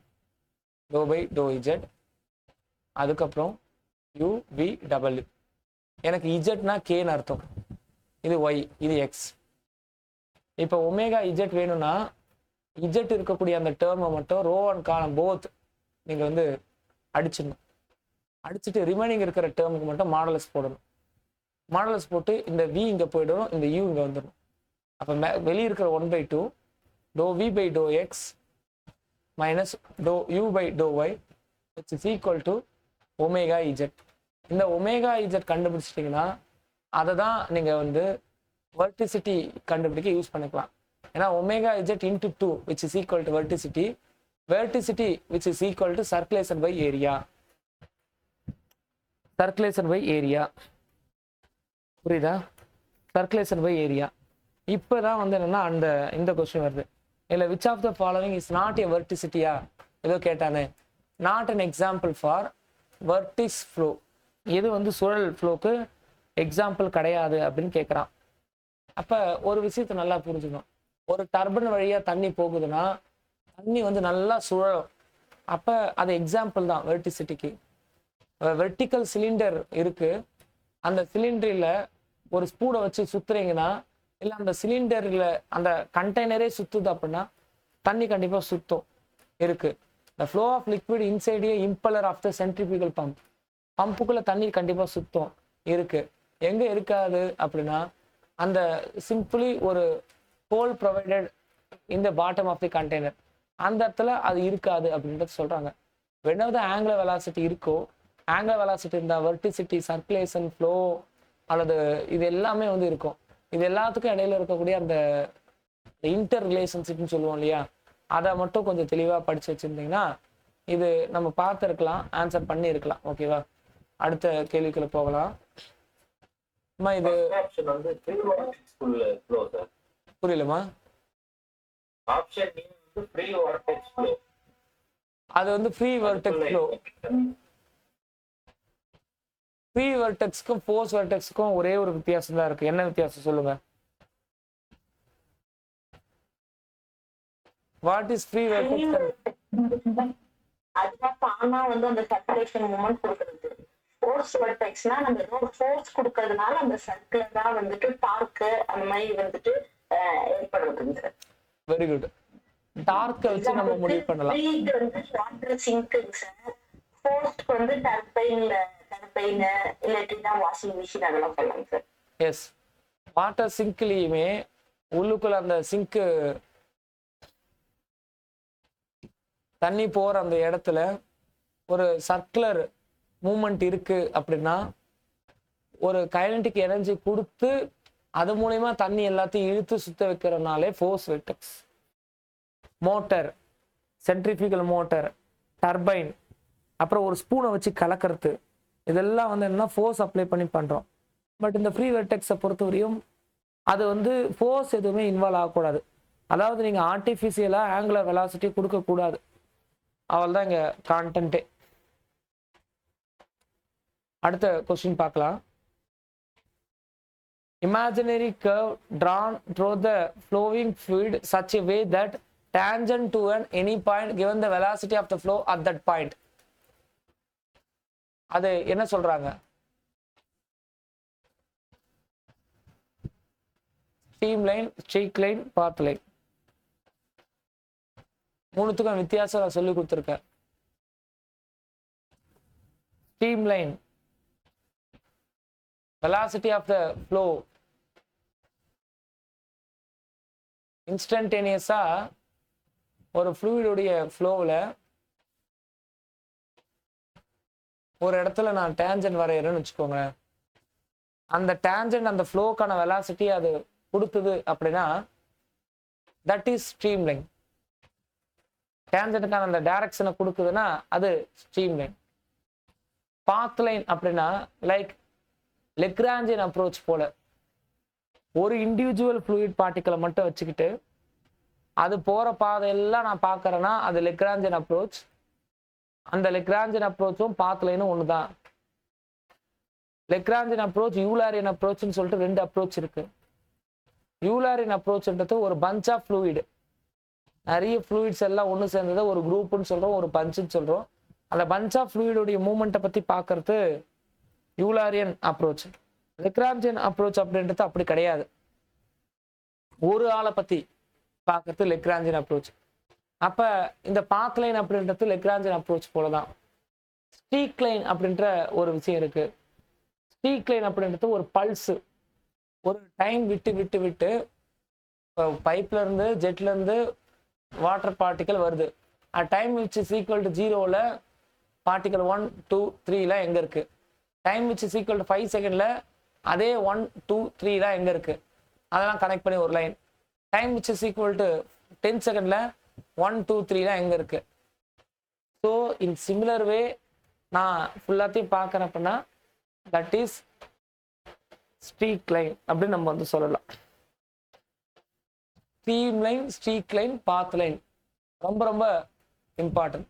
dou by dou z அதுக்கப்புறம் UVW. எனக்கு இஜெட்னா கேன்னு அர்த்தம், இது ஒய், இது எக்ஸ். இப்போ ஒமேகா இஜெட் வேணும்னா இஜெட் இருக்கக்கூடிய அந்த டேர்மை மட்டும் ரோ அண்ட் காலம் போத் நீங்கள் வந்து அடிச்சிடணும். அடிச்சுட்டு ரிமைனிங் இருக்கிற டேர்முக்கு மட்டும் மாடலஸ் போடணும். மாடலஸ் போட்டு இந்த வி இங்கே போயிடும், இந்த யூ இங்கே வந்துடும். அப்போ வெளியே இருக்கிற 1/2 do v by do x minus do u by do y which is equal to omega z. இந்த ஒமேகா இஜெட் கண்டுபிடிச்சிட்டிங்கன்னா அதை தான் நீங்கள் வந்து வெர்டிசிட்டி கண்டுபிடிக்க யூஸ் பண்ணிக்கலாம். ஏன்னா omega z into 2 which is equal to verticity, verticity which is equal to circulation by area, circulation by area. புரியுதா? Circulation by area. இப்போ தான் வந்து என்னன்னா இந்த கொஸ்டின் வருது. இல்லை which of the following is not a வெர்டிசிட்டியா ஏதோ கேட்டானே. Not an example for vortex flow. எது வந்து சுழல் ஃப்ளோக்கு எக்ஸாம்பிள் கிடையாது அப்படின்னு கேட்குறான். அப்போ ஒரு விஷயத்தை நல்லா புரிஞ்சுக்கணும். ஒரு டர்பன் வழியாக தண்ணி போகுதுன்னா தண்ணி வந்து நல்லா சுழலும். அப்போ அது எக்ஸாம்பிள் தான் வெர்டிசிட்டிக்கு. வெர்டிக்கல் சிலிண்டர் இருக்கு, அந்த சிலிண்டரில் ஒரு ஸ்பூனை வச்சு சுத்துறீங்கன்னா இல்லை அந்த சிலிண்டரில் அந்த கண்டெய்னரே சுத்துது அப்படின்னா தண்ணி கண்டிப்பாக சுத்தும் இருக்கு. The flow of liquid inside a impeller of the centrifugal pump. பம்புக்குள்ள தண்ணி கண்டிப்பாக சுத்தம் இருக்கு. எங்க இருக்காது அப்படின்னா அந்த சிம்பிளி ஒரு whole provided in the bottom of the container, அந்த இடத்துல அது இருக்காது அப்படின்றது சொல்றாங்க. whenever the angular velocity இருக்கோ, angular velocity இருந்தா verticity, circulation, flow அல்லது இது எல்லாமே வந்து இருக்கும். இது எல்லாத்துக்கும் இடையில இருக்கக்கூடிய அந்த இன்டர் ரிலேஷன்ஷிப்னு சொல்லுவோம் இல்லையா, அதை மட்டும் கொஞ்சம் தெளிவாக படிச்சு வச்சிருந்தீங்கன்னா இது நம்ம பார்த்துருக்கலாம், ஆன்சர் பண்ணியிருக்கலாம். ஓகேவா? அடுத்த கேள்விக்குள்ள போகலாம். இது புரியலமா? அது வந்து ஃப்ரீ வெர்டெக்ஸ் ஃப்ளோ. ஃப்ரீ வெர்டெக்ஸ்க்கும் ஃபோர்ஸ் வெர்டெக்ஸ்க்கும் ஒரே ஒரு வித்தியாசம் தான் இருக்கு. என்ன வித்தியாசம் சொல்லுங்க? What is free vortex?
அதுதான் தானா வந்து அந்த சர்க்குலேஷன் மூமெண்ட் கொடுக்கிறது. ஃபோர்ஸ் வெர்டெக்ஸ்னா நம்ம ஏதோ ஃபோர்ஸ் கொடுக்கறதுனால அந்த சர்க்குலரா வந்துட்டு டார்க் அந்த மாதிரி வந்துட்டு ஏற்படுறது.
Very good. டார்க் வச்சு நம்ம முடிவு பண்ணலாம்.
ஃப்ரீக்கு வந்து வாட்டர் சிங்க்குங்க சார். ஃபோர்ஸ்க்கு வந்து டர்பைன் இல்லாட்டினா வாஷிங் மிஷின் அதெல்லாம் சொல்லலாம் சார்.
எஸ், வாட்டர் சிங்க்லயுமே உள்ளுக்குள்ள அந்த சிங்க்கு தண்ணி போற அந்த இடத்துல ஒரு சர்க்குலர் மூமெண்ட் இருக்கு அப்படின்னா ஒரு கைனடிக் எனர்ஜி கொடுத்து அது மூலயமா தண்ணி எல்லாத்தையும் இழுத்து சுத்த வைக்கிறதுனாலே force vortex. Motor, centrifugal motor, turbine, அப்புறம் ஒரு ஸ்பூனை வச்சு கலக்கிறது, இதெல்லாம் வந்து என்னன்னா ஃபோர்ஸ் அப்ளை பண்ணி பண்றோம். பட் இந்த ஃப்ரீ வெர்டெக்ஸை பொறுத்தவரையும் அது வந்து ஃபோர்ஸ் எதுவுமே இன்வால்வ் ஆகக்கூடாது. அதாவது நீங்க ஆர்டிஃபிஷியலா ஆங்குலர் வெலாசிட்டி கொடுக்கக்கூடாது. அவள் தான் இங்க கான்டென்ட்டே. அடுத்த கொஸ்டின் பார்க்கலாம். Imaginary curve drawn through the flowing fluid such a way that tangent to any point given the velocity of the flow at that point. அது என்ன சொல்றாங்க? Stream line, streak line, path line. மூணுத்துக்கும் வித்தியாசம் நான் சொல்லி கொடுத்துருக்கேன். Stream line, velocity of the flow இன்ஸ்டன்டேனியஸா ஒரு ஃப்ளூயிடுடைய ஃப்ளோவில் ஒரு இடத்துல நான் டேஞ்சன்ட் வரைகிறேன்னு வச்சுக்கோங்க. அந்த டேஞ்சன்ட் அந்த ஃப்ளோக்கான வெலாசிட்டி அது கொடுத்தது அப்படின்னா தட் இஸ் ஸ்ட்ரீம் லைன். டேஞ்சன்ட்டுக்கான அந்த டைரக்ஷனை கொடுக்குதுன்னா அது ஸ்ட்ரீம் லைன். பாத் லைன் அப்படின்னா லைக் லெக்ராஞ்சியன் அப்ரோச் போல ஒரு இண்டிவிஜுவல் ஃப்ளூயிட் பார்ட்டிகளை மட்டும் வச்சுக்கிட்டு அது போற பாதையெல்லாம் நான் பார்க்கறேன்னா அது லெக்ராஞ்சியன் அப்ரோச். அந்த லெக்ராஞ்சியன் அப்ரோச்சும் பாத் லைனும் ஒண்ணுதான். லெக்ராஞ்சியன் அப்ரோச், யூலாரியன் அப்ரோச்னு சொல்லிட்டு ரெண்டு அப்ரோச் இருக்கு. யூலாரியன் அப்ரோச்ன்றது ஒரு பஞ்ச் ஆஃப் ஃப்ளூயிட், நிறைய ஃப்ளூயிட்ஸ் எல்லாம் ஒன்று சேர்ந்ததை ஒரு குரூப்னு சொல்றோம், ஒரு பஞ்சுன்னு சொல்றோம். அந்த பஞ்ச் ஆஃப் ஃப்ளூயிடுடைய மூவ்மெண்ட்டை பத்தி பார்க்கறது யூலாரியன் அப்ரோச். லெக்ராஞ்சியன் அப்ரோச் அப்படின்றது அப்படி கிடையாது. ஒரு ஆளை பத்தி பார்க்கறது லெக்ராஞ்சியன் அப்ரோச். அப்ப இந்த பாத் லைன் அப்படின்றது லெக்ராஞ்சியன் அப்ரோச் போலதான். ஸ்ட்ரீக் லைன் அப்படின்ற ஒரு விஷயம் இருக்கு. ஸ்ட்ரீக் லைன் அப்படின்றது ஒரு பல்ஸ், ஒரு டைம் விட்டு விட்டு விட்டு பைப்ல இருந்து ஜெட்ல இருந்து வாட்டர் பார்ட்டிக்கல் வருது. Time which is equal to 0ல பார்ட்டிகல் 1 2 3ல எங்க இருக்கு, time which is equal to 5 செகண்ட்ல அதே 1 2 3ல எங்க இருக்கு, அதெல்லாம் கனெக்ட் பண்ணி ஒரு line. Time which is equal to 10 செகண்ட்ல 1 2 3ல எங்க இருக்கு. ஸோ இன் சிமிலர் வே நான் ஃபுல்லாத்தையும் பார்க்குறேன் அப்படின்னா தட் இஸ் ஸ்ட்ரீக் லைன் அப்படின்னு நம்ம வந்து சொல்லலாம். Stream line, streak line, path line ரொம்ப ரொம்ப இம்பார்ட்டன்ட்.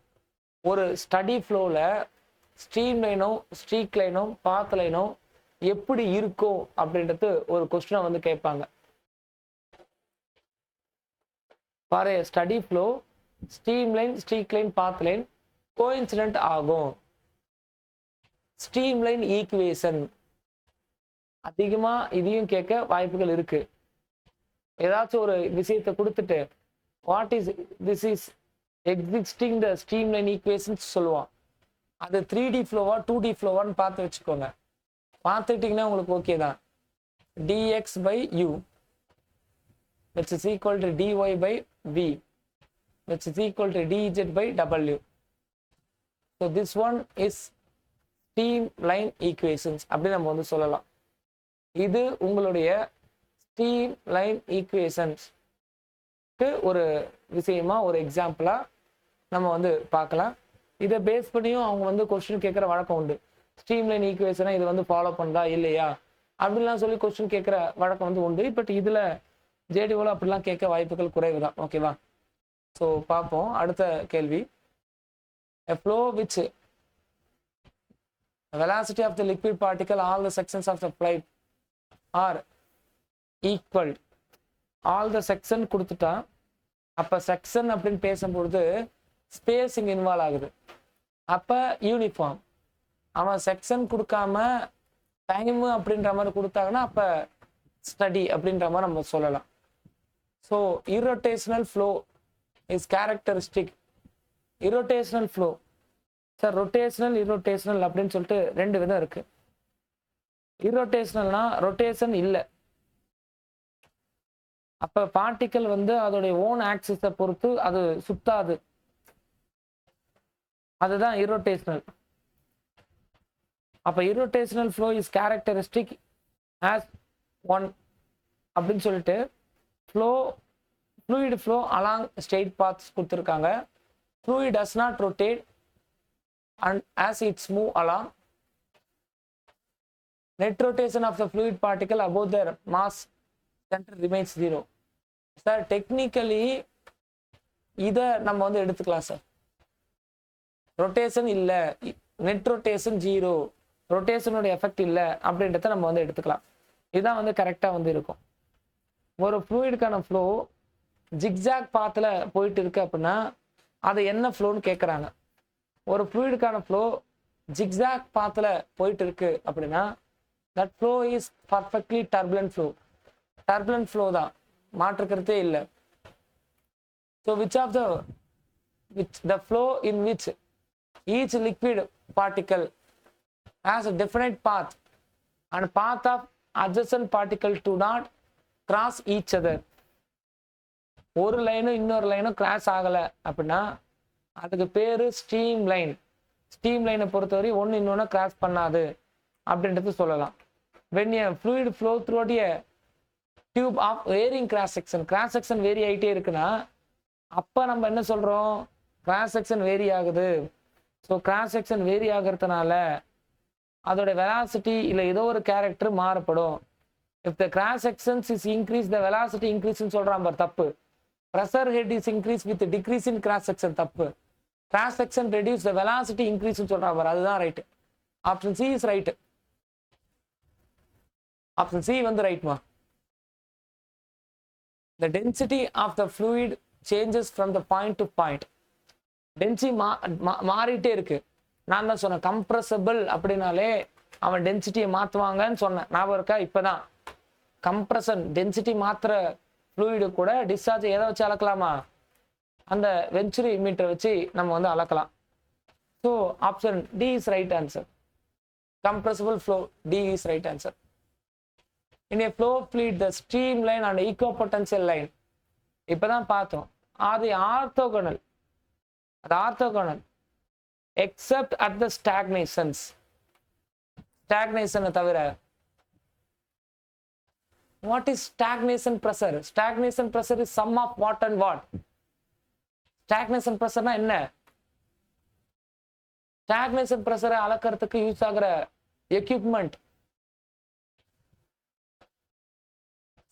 ஒரு ஸ்டடி ஃப்ளோவில் ஸ்ட்ரீம் லைனும் ஸ்ட்ரீக் லைனும் பாத் லைனும் எப்படி இருக்கும் அப்படின்றது ஒரு கொஸ்டினை வந்து கேட்பாங்க. For a steady flow stream line, streak line, path line coincident ஆகும். ஸ்ட்ரீம் லைன் ஈக்குவேஷன் அதிகமா இதையும் கேட்க வாய்ப்புகள் இருக்கு. ஏதாச்சும் ஒரு விஷயத்தை கொடுத்துட்டு what is this is existing the stream line equations சொல்லுவான். அது 3D ஃப்ளோவா 2D ஃப்ளோவான்னு பார்த்து வச்சுக்கோங்க. பார்த்துக்கிட்டிங்கன்னா உங்களுக்கு ஓகே தான். dx by u which is equal to dy by v which is equal to dz by w. So this one is stream line equations அப்படி நம்ம வந்து சொல்லலாம். இது உங்களுடைய ஸ்ட்ரீம் லைன் ஈக்குவேஷன்ஸ்க்கு ஒரு விஷயமா ஒரு எக்ஸாம்பிளா நம்ம வந்து பார்க்கலாம். இதை பேஸ் பண்ணியும் அவங்க வந்து கொஸ்டின் கேட்குற வழக்கம் உண்டு. ஸ்ட்ரீம் லைன் ஈக்குவேஷனை இது வந்து ஃபாலோ பண்ணுறா இல்லையா அப்படின்லாம் சொல்லி கொஸ்டின் கேட்குற வழக்கம் வந்து உண்டு. பட் இதில் ஜேடிஓவில் அப்படிலாம் கேட்க வாய்ப்புகள் குறைவு தான். ஓகேவா? ஸோ பார்ப்போம் அடுத்த கேள்வி. A flow which the velocity of the liquid particle, all the sections of the flight are equal. all the section கொடுத்துட்டா அப்போ செக்ஷன் அப்படின்னு பேசும்பொழுது ஸ்பேஸிங் இன்வால்வ் ஆகுது. அப்போ யூனிஃபார்ம். அவன் செக்ஷன் கொடுக்காம டைமு அப்படின்ற மாதிரி கொடுத்தாங்கன்னா அப்போ ஸ்டடி அப்படின்ற மாதிரி நம்ம சொல்லலாம். So irrotational flow is characteristic. irrotational flow sir rotational irrotational அப்படின்னு சொல்லிட்டு ரெண்டு விதம் இருக்கு. இரோட்டேஷனல்னா ரொட்டேஷன் இல்லை, அப்ப பார்ட்டிக்கல் வந்து அதோடைய ஓன் ஆக்சிஸை பொறுத்து அது சுத்தாது, அதுதான் irrotational. அப்ப irrotational flow is characteristic as one அப்படின்னு சொல்லிட்டு fluid flow along straight paths கொடுத்துருக்காங்க. fluid does not rotate and as it's move along, net rotation of the fluid particle above their mass center remains zero. Sir technically இதை நம்ம வந்து எடுத்துக்கலாம் சார். ரொட்டேஷன் இல்லை, நெட் ரொட்டேஷன் ஜீரோ, ரொட்டேஷனோட எஃபெக்ட் இல்லை அப்படின்றத நம்ம வந்து எடுத்துக்கலாம். இதுதான் வந்து கரெக்டாக வந்து இருக்கும். ஒரு ஃப்ளூயிடுக்கான ஃப்ளோ ஜிக்ஜாக் பாத்தில் போயிட்டு இருக்கு அப்படின்னா அது என்ன ஃப்ளோன்னு கேட்குறாங்க. ஒரு ஃப்ளூயிடுக்கான ஃப்ளோ ஜிக்ஜாக் பாத்தில் போயிட்டு இருக்கு அப்படின்னா that flow is perfectly turbulent flow. Turbulent flow தான், மாற்றுக்கிறதே இல்லை. So which the flow in which each liquid particle has a definite path and path of adjacent particle do not cross each other. ஒரு லைனும் இன்னொரு லைனும் கிராஸ் ஆகலை அப்படின்னா அதுக்கு பேரு ஸ்ட்ரீம் லைன். ஸ்ட்ரீம் லைனை பொறுத்தவரை ஒன்று இன்னொன்று கிராஸ் பண்ணாது அப்படின்றது சொல்லலாம். when a fluid flow throughout a tube of varying cross section, cross section vary ஆகிட்டே இருக்குன்னா அப்போ நம்ம என்ன சொல்கிறோம், கிராஸ் செக்ஷன் வேரி ஆகுது. ஸோ கிராஸ் செக்ஷன் வேரி ஆகிறதுனால அதோட வெலாசிட்டி இல்லை ஏதோ ஒரு கேரக்டர் மாறுபடும். if the cross sections is increase, the velocity increase ன்னு சொல்கிறான் பார், தப்பு. pressure head is increase with decrease in cross section, தப்பு. cross section reduce, the velocity increase ன்னு சொல்கிறான் பார், அதுதான் right. Option C is right. Option C வந்து ரைட்மா. the density of the fluid changes from the point to point. Density மாறிட்டே இருக்கு. நான் தான் சொன்னேன் கம்ப்ரஸபிள் அப்படின்னாலே அவன் டென்சிட்டியை மாற்றுவாங்கன்னு சொன்னேன், ஞாபகம் இருக்கா? இப்போதான் கம்ப்ரஷன் டென்சிட்டி மாத்திர ஃப்ளூயிடு கூட டிஸ்சார்ஜ் எதை வச்சு அளக்கலாமா, அந்த வென்ச்சுரி மீட்டரை வச்சு நம்ம வந்து அளக்கலாம். So option D is right answer. Compressible flow, D is right answer. In a flow fluid the stream line and equipotential line இப்போதான் பார்த்தோம். அது ஆர்த்தோகனல். அது orthogonal. except at the stagnations. Stagnation தவிர. What is stagnation pressure? Stagnation pressure is sum of what and what? Stagnation pressure na என்ன? Stagnation pressure அளக்கிறதுக்கு யூஸ் ஆகிற equipment.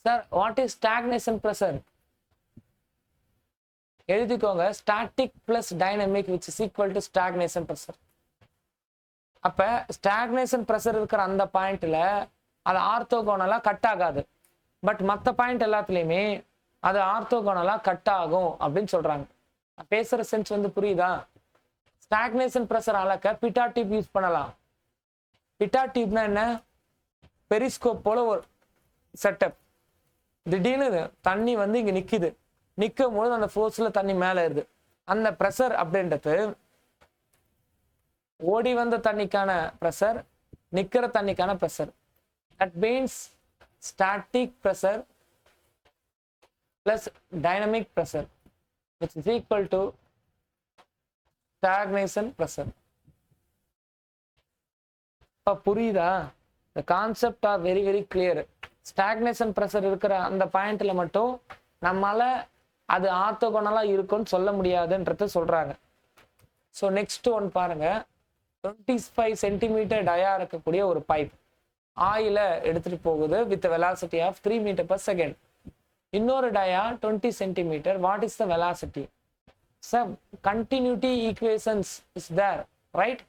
Sir, what is stagnation pressure? எழுதிக்கோங்க, static plus dynamic which is equal to stagnation pressure. அப்ப stagnation pressure இருக்கிற அந்த பாயிண்ட்ல அது ஆர்த்தோகோனலா கட் ஆகாது. பட் மற்ற பாயிண்ட் எல்லாத்துலயுமே அது ஆர்த்தோகோனலா கட் ஆகும் அப்படின்னு சொல்றாங்க. பேசுற சென்ஸ் வந்து புரியுதா? ஸ்டாக்னேஷன் பிரஷர் அளக்க பிட்டா டியூப் யூஸ் பண்ணலாம். பிட்டா டியூப்னா என்ன? பெரிஸ்கோப் போல ஒரு செட்டப். திடீர்னு தண்ணி வந்து இங்க நிக்குது, நிக்கும் போது அந்த ஃபோர்ஸ்ல தண்ணி மேல ஏறுது. அந்த பிரஷர் அப்படின்றது ஓடி வந்த தண்ணிக்கான பிரஷர், நிக்கிற தண்ணிக்கான pressure. That means static pressure plus dynamic pressure which is equal to stagnation pressure. இப்ப புரியுதா? the concept are very very clear. stagnation pressure இருக்கிற அந்த பாயிண்ட்ல மட்டும் நம்மால அது ஆர்த்தோகோனலா இருக்கும்னு சொல்ல முடியாதுன்றது சொல்றாங்க. ஸோ நெக்ஸ்ட் ஒன் பாருங்க, 25 சென்டிமீட்டர் டயா இருக்கக்கூடிய ஒரு பைப் ஆயில எடுத்துட்டு போகுது with velocity of 3 metre per second. இன்னொரு dia 20 centimetre. What is the velocity? Sir, continuity equations is there, right?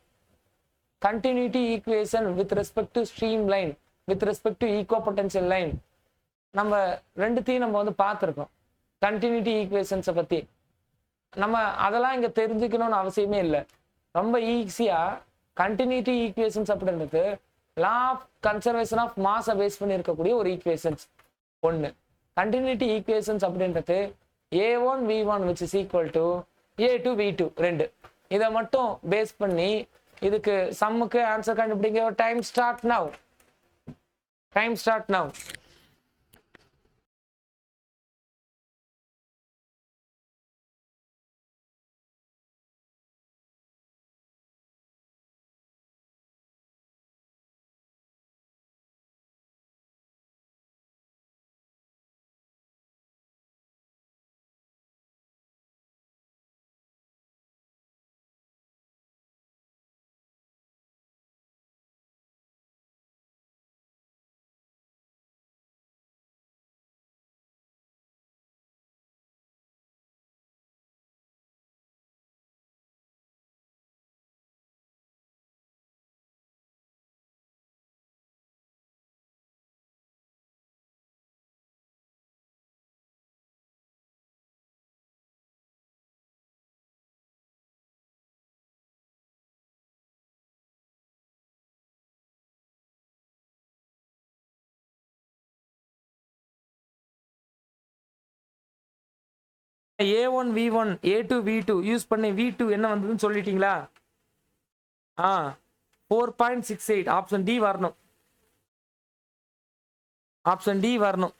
Continuity equation with respect to stream line, with respect to equipotential line, நம்ம ரெண்டுத்தையும் நம்ம வந்து பார்த்துருக்கோம். கண்டினியூட்டி ஈக்குவேஷன்ஸை பற்றி நம்ம அதெல்லாம் இங்கே தெரிஞ்சுக்கணும்னு அவசியமே இல்லை. ரொம்ப ஈஸியாக கண்டினியூட்டி ஈக்குவேஷன்ஸ் அப்படின்றது லா ஆஃப் கன்சர்வேஷன் ஆஃப் மாஸை பேஸ் பண்ணி இருக்கக்கூடிய ஒரு ஈக்குவேஷன்ஸ் ஒன்று. கண்டினியூட்டி ஈக்குவேஷன்ஸ் அப்படின்றது A1 V1 which is equal to A2 V2 ரெண்டு. இதை மட்டும் பேஸ் பண்ணி இதுக்கு சம்முக்கு ஆன்சர் கண்டுபிடிங்க. Time start now. Time start now. A1 V1 A2 V2 use பண்ணி V2 என்ன வந்ததுன்னு சொல்லிட்டீங்களா? 4.68. ஆப்ஷன் டி வரணும். ஆப்ஷன் டி வரணும்.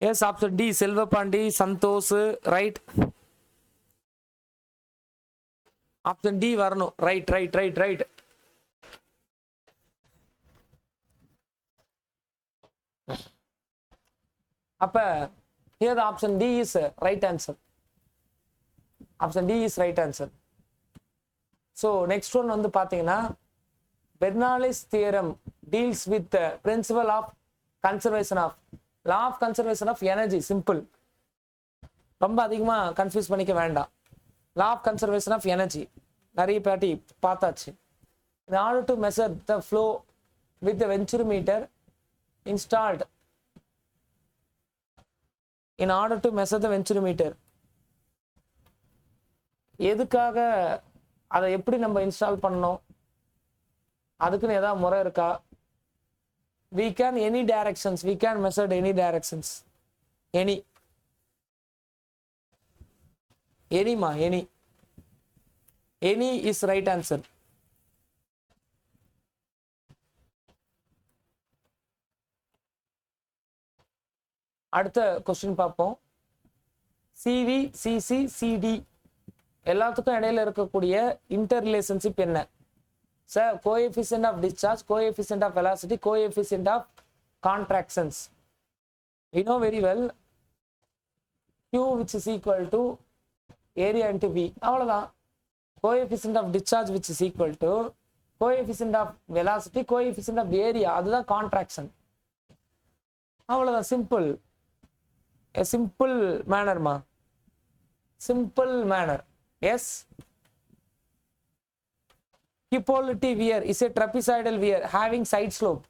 Yes, option D Selvapandi Santhosh, right. Option D வரணும். Right right right right. அப்ப here the option D is right answer. Option D is right answer. So next one வந்து பாத்தீங்கன்னா Bernoulli's theorem deals with the principle of conservation of law of conservation of energy. Simple. ரொம்ப அதிகமா கன்ஃபியூஸ் பண்ணிக்க வேண்டாம். law of conservation of energy நிறைய பாட்டி பார்த்தாச்சு. In order to measure the flow with the venturimeter installed, in order to measure the venturimeter, எதுக்காக அதை எப்படி நம்ம இன்ஸ்டால் பண்ணணும், அதுக்குன்னு ஏதாவது முறை இருக்கா? we can any directions, we can measure any directions, any ma any is right answer. அடுத்த கொஸ்டின் பார்ப்போம். சிவி, சிசி, சிடி எல்லாத்துக்கும் இடையில இருக்கக்கூடிய இன்டர் ரிலேஷன்ஷிப் என்ன? Sir, coefficient of discharge, coefficient of velocity, coefficient of contractions. We know very well Q which is equal to area into V. அவ்வளவுதான். Coefficient of discharge which is equal to coefficient of velocity, coefficient of area, அதுதான் கான்ட்ராக்ஷன். அவ்வளவுதான். Simple. A simple manner ma. Simple manner. Yes. Hippolyte weir is a trapezoidal weir having side slope.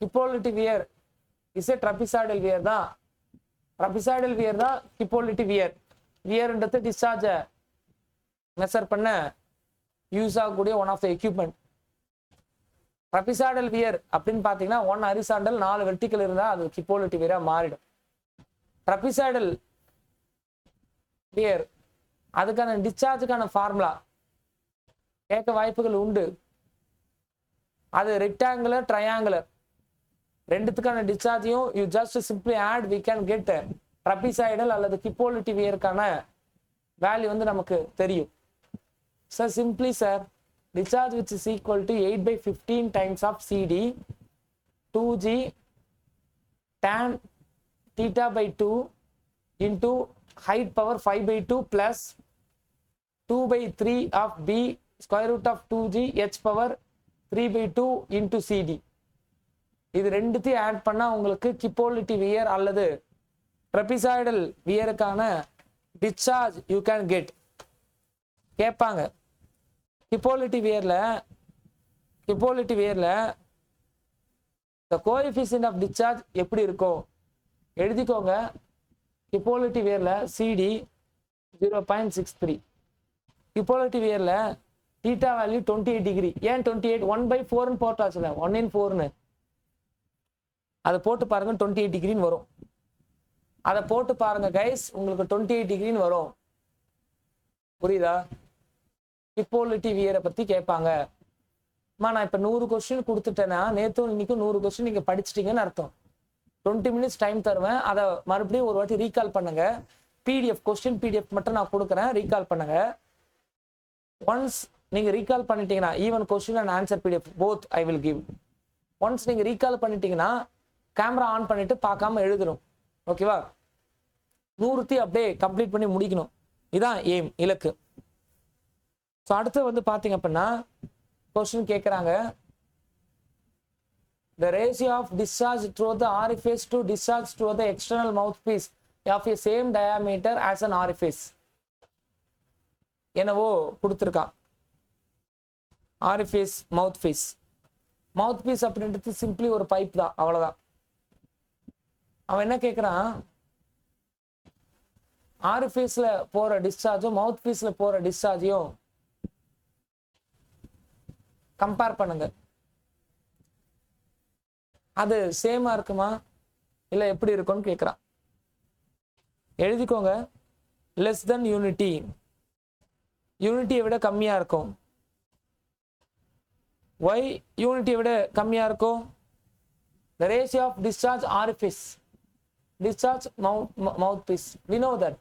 Hippolyte weir is a trapezoidal weir தான். trapezoidal weir தான் Hippolyte weir. weirன்றது discharge மெஷர் பண்ண யூஸ் ஆகக்கூடிய one of the equipment. trapezoidal weir அப்படின்னு பார்த்தீங்கன்னா 1 ஹரிசாண்டல் 4 வெர்டிக்கல் இருந்தால் அது Hippolyte weir மாறிடும். trapezoidal weir அதுக்கான டிஸ்சார்ஜுக்கான ஃபார்முலா கேட்க வாய்ப்புகள் உண்டு. அது ரெக்டாங்குலர், ட்ரையாங்குலர் ரெண்டுத்துக்கான டிஸ்சார்ஜையும் you just simply add, we can get trapezoidal அல்லது Hippolyte weirக்கான வேல்யூ வந்து நமக்கு தெரியும். Sir simply sir, discharge which is equal to 8/15 times of CD 2G tan theta by 2 into height power 5/2 plus 2/3 of B square root of 2G h power 3/2 into CD. இது ரெண்டுத்தையும் ஆட் பண்ணா உங்களுக்கு Hippolyte weir அல்லது trapezoidal weirக்கான discharge you can get. கேட்பாங்க Hippolyte weirல the coefficient of discharge எப்படி இருக்கும் எழுதிக்கோங்க. Hippolyte weirல CD 0.63. Hippolyte weirல theta value 28 degree. ஏன் 28? 1/4 ன்னு போட்டாச்சுல, 1 in 4 அதை போட்டு பாருங்க 28 டிகிரின்னு வரும். அதை போட்டு பாருங்க கைஸ், உங்களுக்கு 28 டிகிரின்னு வரும். புரியுதா? Hippolyte weir பத்தி கேட்பாங்க. நான் இப்ப 100 கொஸ்டின் கொடுத்துட்டேன்னா நேத்தும் இன்னைக்கும் 100 கொஸ்டின் நீங்க படிச்சிட்டீங்கன்னு அர்த்தம். 20 minutes டைம் தருவேன். அதை மறுபடியும் ஒரு வாட்டி ரீகால் பண்ணுங்க. PDF கொஸ்டின் PDF மட்டும் நான் கொடுக்குறேன், ரீகால் பண்ணுங்க. ஒன்ஸ் நீங்க ரீகால் பண்ணிட்டீங்கன்னா even question and answer PDF both I will give. Once நீங்க ரீகால் பண்ணிட்டீங்கன்னா கேமரா ஆன் பண்ணிட்டு பார்க்காம எழுதணும். ஓகேவா? 100 அப்படியே கம்ப்ளீட் பண்ணி முடிக்கணும். இதான் எய்ம், இலக்கு. ஸோ அடுத்து வந்து பார்த்தீங்க அப்படின்னா கொஸ்டின் கேட்குறாங்க, the ratio of discharge through the orifice to discharge through the external mouthpiece of a same diameter as an orifice. என்னவோ கொடுத்துருக்கான். ஆரிஃபேஸ், மவுத்பீஸ். மவுத்பீஸ் அப்படின்றது சிம்பிளி ஒரு பைப் தான், அவ்வளோதான். அவன் என்ன கேட்குறான், ஆரிஃபேஸ்ல போற டிஸ்சார்ஜும் மவுத்பீஸ்ல போற டிஸ்சார்ஜையும் கம்பேர் பண்ணுங்க. அது சேமா இருக்குமா இல்ல எப்படி இருக்கும்னு கேட்குறான். எழுதிக்கோங்க. லெஸ் தென் யூனிட்டி, யூனிட்டியை விட கம்மியா இருக்கும். ஒய் யூனிட்டியை விட கம்மியா இருக்கும்? the ratio of discharge orifice, discharge mouthpiece, we know that.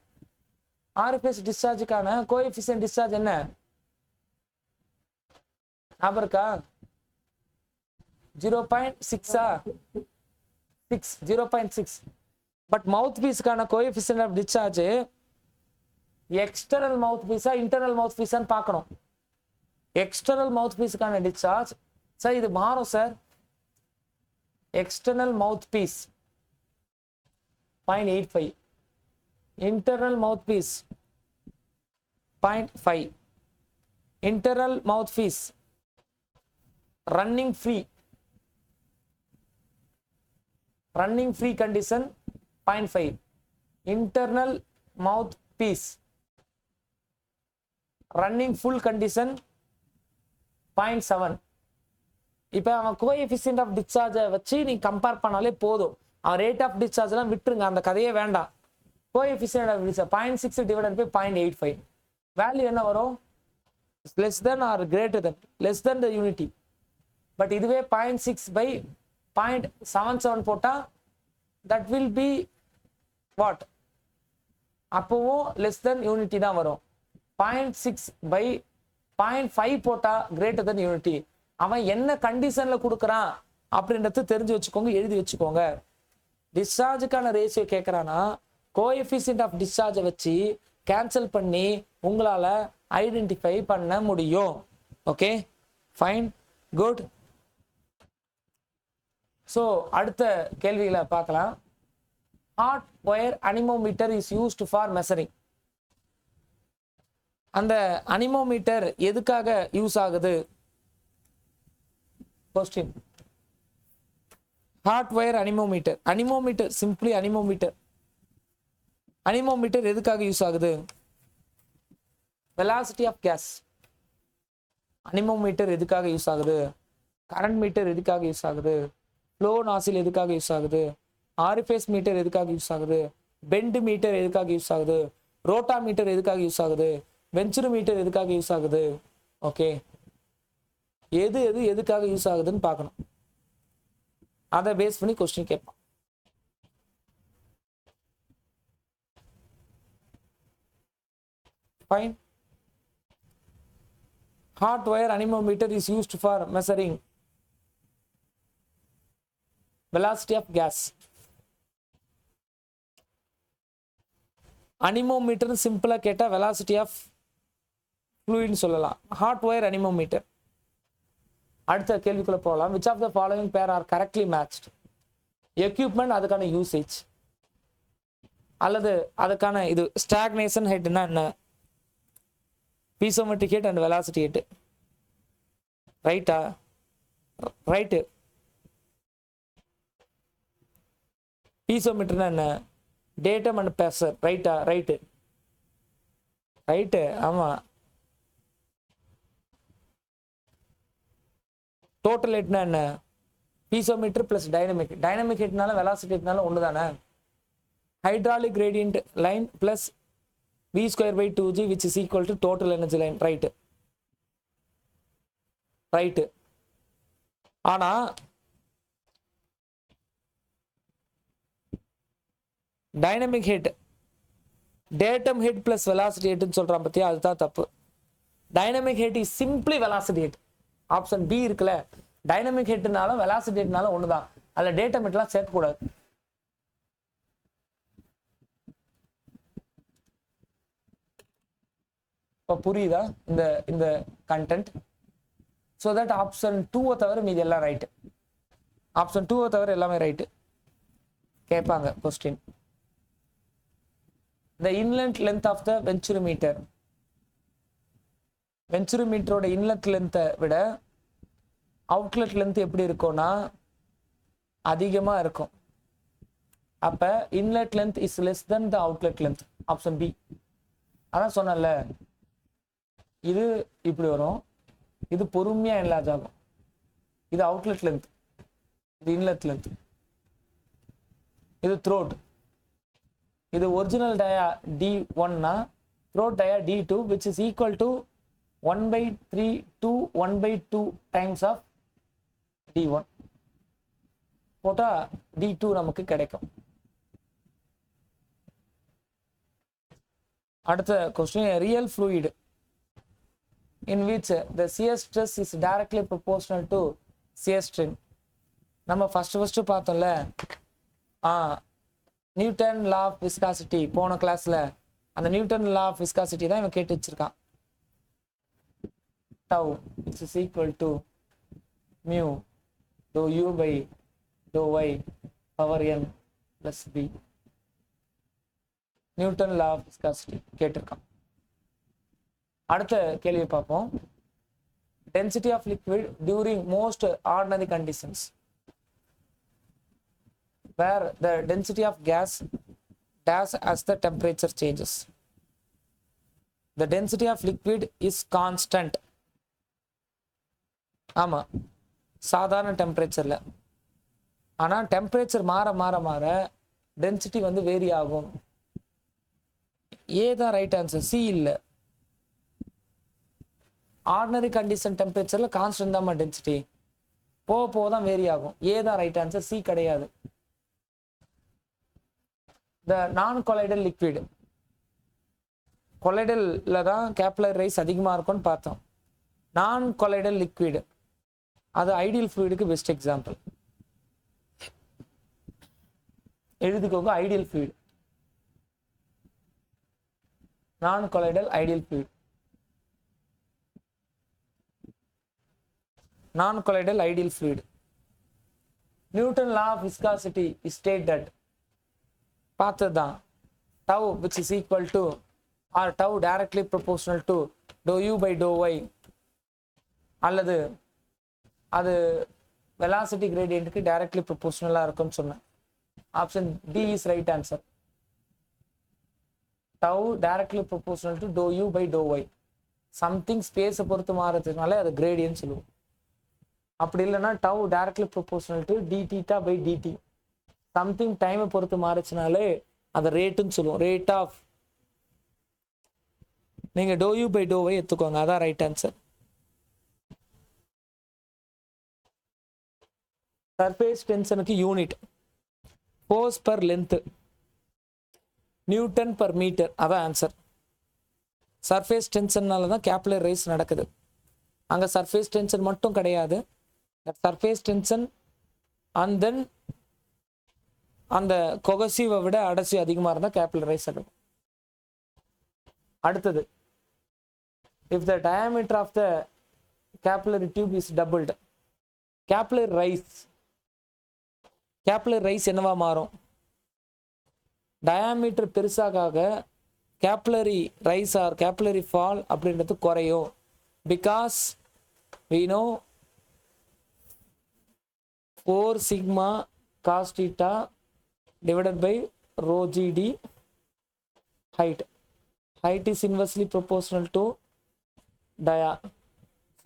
orifice dischargeக்கான coefficient discharge என்ன ஞாபகம் இருக்கா? 0.6 0.6. பட் மவுத்பீஸ்க்கான கோஎஃபிஷியன்ட் ஆஃப் டிஸ்சார்ஜ் எக்ஸ்டர்னல் மவுத்பீஸா இன்டர்னல் மவுத்பீஸான்னு பார்க்கணும். எக்ஸ்டர்னல் மவுத்பீஸுக்கான டிஸ்சார்ஜ் சார் இது மாறும் sir. External mouthpiece 0.85, internal mouthpiece 0.5. Internal mouthpiece running free condition 0.5. internal mouthpiece running full condition 0.7. இப்போ அவன் கோஎஃபிஷியன்ட் ஆஃப் டிஸ்சார்ஜை வச்சு நீ கம்பேர் பண்ணாலே போதும். அவன் ரேட் ஆஃப் டிஸ்சார்ஜ்லாம் விட்டுருங்க, அந்த கதையே வேண்டாம். Coefficient of discharge 0.6 divided by 0.85. Value என்ன வரும்? less than or greater than, less than the unity. But இதுவே 0.6 by 0.77 போட்டா that will be what? அப்பவும் less than யூனிட்டி தான் வரும். 0.6 by 0.5 போட்டா greater than யூனிட்டி. அவன் என்ன கண்டிஷன்ல கொடுக்குறான் அப்படின்றது தெரிஞ்சு வச்சுக்கோங்க, எழுதி வச்சுக்கோங்க. டிஸ்சார்ஜுக்கான ரேஷியோ கேட்குறான்னா கோஎஃபிஷியன்ட் ஆஃப் டிஸ்சார்ஜை வச்சு கேன்சல் பண்ணி உங்களால ஐடென்டிஃபை பண்ண முடியும். Okay, fine, good. ஸோ அடுத்த கேள்விகளை பார்க்கலாம். Hot wire anemometer is used for measuring. அந்த அனிமோமீட்டர் எதுக்காக யூஸ் ஆகுது? Question. Hot wire anemometer. Anemometer, simply anemometer. Anemometer எதுக்காக யூஸ் ஆகுது? Velocity of gas. Anemometer எதுக்காக யூஸ் ஆகுது? Current meter எதுக்காக யூஸ் ஆகுது? Flow nozzle எதுக்காக யூஸ் ஆகுது? RFS meter எதுக்காக யூஸ் ஆகுது? Bend meter எதுக்காக யூஸ் ஆகுது? Rotameter எதுக்காக யூஸ் ஆகுது? Venturometer எதுக்காக யூஸ் ஆகுது? ஓகே, எது எதுக்காக யூஸ் ஆகுதுன்னு பார்க்கணும். அதை பேஸ் பண்ணி கொஸ்டின் கேட்பான். Fine. Hot wire anemometer is used for measuring velocity of gas. Anemometer சிம்பிளா கேட்டா velocity of fluid சொல்லலாம். Hot wire anemometer. அடுத்த கேள்விக்குள்ள போகலாம். which of the following pair are correctly matched? Equipment, அதுக்கான யூசேஜ், அல்லது அதுக்கான இது ஸ்டாக்னேஷன் ஹெட்னா என்ன? பீசோமெட்ரிக் ஹெட் அண்ட் வெலாசிட்டி ஹெட். ரைட்டா? ரைட்டு. பீசோமீட்டர்னா என்ன? Datum and pressure. ரைட்டா? ரைட்டு. ரைட்டு, ஆமா. டோட்டல் ஹெட்னா என்ன? பீசோமீட்டர் பிளஸ் டைனமிக். டைனமிக் ஹெட்னால வெலாசிட்டி ஹெட்னால ஒன்று தானே. Hydraulic gradient line plus v square by 2g which is equal to total energy line. Right, right. ஆனா dynamic head datum head plus velocity ஹெட்னு சொல்றான் பத்தியா, அதுதான் தப்பு. Dynamic head is simply velocity head. Option B இருக்குல்ல, டைனமிக் ஹெட்னாலும் வெலாசிட்டி ஹெட்னாலும் ஒண்ணுதான். அதுல டேட்டம் ஹெட்லாம் சேர்க்கக்கூடாது. இப்போ புரியுதா இந்த கண்டென்ட்? ஸோ தட் ஆப்ஷன் 2 தவிர மீது எல்லாம் ரைட்டு. ஆப்ஷன் 2 தவிர எல்லாமே ரைட்டு. கேட்பாங்க question. The inlet length of the venturometer. வென்ச்சுரோமீட்டரோட இன்லெட் லென்த்தை விட அவுட்லெட் லென்த் எப்படி இருக்கும்னா அதிகமா இருக்கும். அப்ப inlet length is less then the outlet length. Option B. அதான் சொன்னல, இது இப்படி வரும், இது பொறுமையா என்லார்ஜ் ஆகும். இது அவுட்லெட் லென்த், இது இன்லெட் லென்த், இது த்ரோட். இது ஒரிஜினல் டயா D1னா throat dia D2 which is equal to 1/3 to 1/2 times of D1 போட்டா D2 நமக்கு கிடைக்கும். அடுத்த question, real fluid in which the shear stress is directly proportional to shear strain. நம்ம ஃபர்ஸ்ட் பார்த்தோம்ல, நியூட்டன் லா ஆஃப் விஸ்காசிட்டி போன கிளாஸ்ல, அந்த நியூட்டன் லா ஆஃப் விஸ்காசிட்டி தான் இவன் கேட்டு வச்சிருக்கான். tau which is equal to mu dou u by dou y power n plus b. Newton law of viscosity கேட்டிருக்கான். அடுத்த கேள்வி பார்ப்போம். Density of liquid during most ordinary conditions where the density of gas dash as the temperature changes. The density of liquid is constant. ஆமா, சாதாரண டெம்பரேச்சர்ல. ஆனா டெம்பரேச்சர் மாற மாற மாற டென்சிட்டி வந்து வேரி ஆகும். ஏதான் ரைட் ஆன்சர், சி இல்ல. ஆர்டினரி கண்டிஷன் டெம்பரேச்சர்ல கான்ஸ்டன்ட் தான் டென்சிட்டி. போக போக தான் வேரி ஆகும். ஏ தான் ரைட் ஆன்சர், சி கிடையாது. த நான் கொலைடல் லிக்விட், கொலைடல்ல தான் கேப்லரி ரைஸ் அதிகமாக இருக்கும்னு பார்த்தோம். நான் கொலைடல் லிக்விட் அது ஐடியல் ஃப்ளூயிடுக்கு பெஸ்ட் எக்ஸாம்பிள். எழுதிக்கோங்க, ideal fluid, non colloidal ideal fluid. Non colloidal ideal fluid. Newton law of viscosity is state that, பார்த்தது தான், tau which is equal to or tau directly proportional to dou u by dou y, அல்லது அது velocity gradient க்கு directly proportional இருக்கும்னு சொன்னேன். Option D is right answer. tau directly proportional to dou u by dou y. Something ஸ்பேஸை பொறுத்து மாறதுனால அது கிரேடியன்ட் சொல்லுவோம். அப்படி இல்லைன்னா tau directly proportional to d theta by dt. Something டைமை பொறுத்து மாறுச்சுனாலே அதை ரேட்டுன்னு சொல்லுவோம். ரேட் ஆஃப், நீங்க dou u by dou y எடுத்துக்கோங்க, அதான் ரைட் ஆன்சர். சர்ஃபேஸ் டென்ஷனுக்கு unit force per length, newton per metre, அதான் ஆன்சர். சர்ஃபேஸ் டென்ஷன்னால தான் கேப்லரி ரைஸ் நடக்குது. அங்கே சர்ஃபேஸ் டென்ஷன் மட்டும் கிடையாது, சர்ஃபேஸ் டென்ஷன் அண்ட் தென் அந்த கொகசிவை விட அடர்ச்சி அதிகமாக இருந்தால் கேப்லரி ரைஸ் நடக்கும். அடுத்தது, if the diameter of the capillary tube is doubled, capillary rise என்னவா மாறும்? டயாமீட்டர் பெருசாக capillary rise or capillary fall அப்படின்றது குறையும். Because we know 4 sigma cos theta divided by rho gd height. Height is inversely proportional to dia,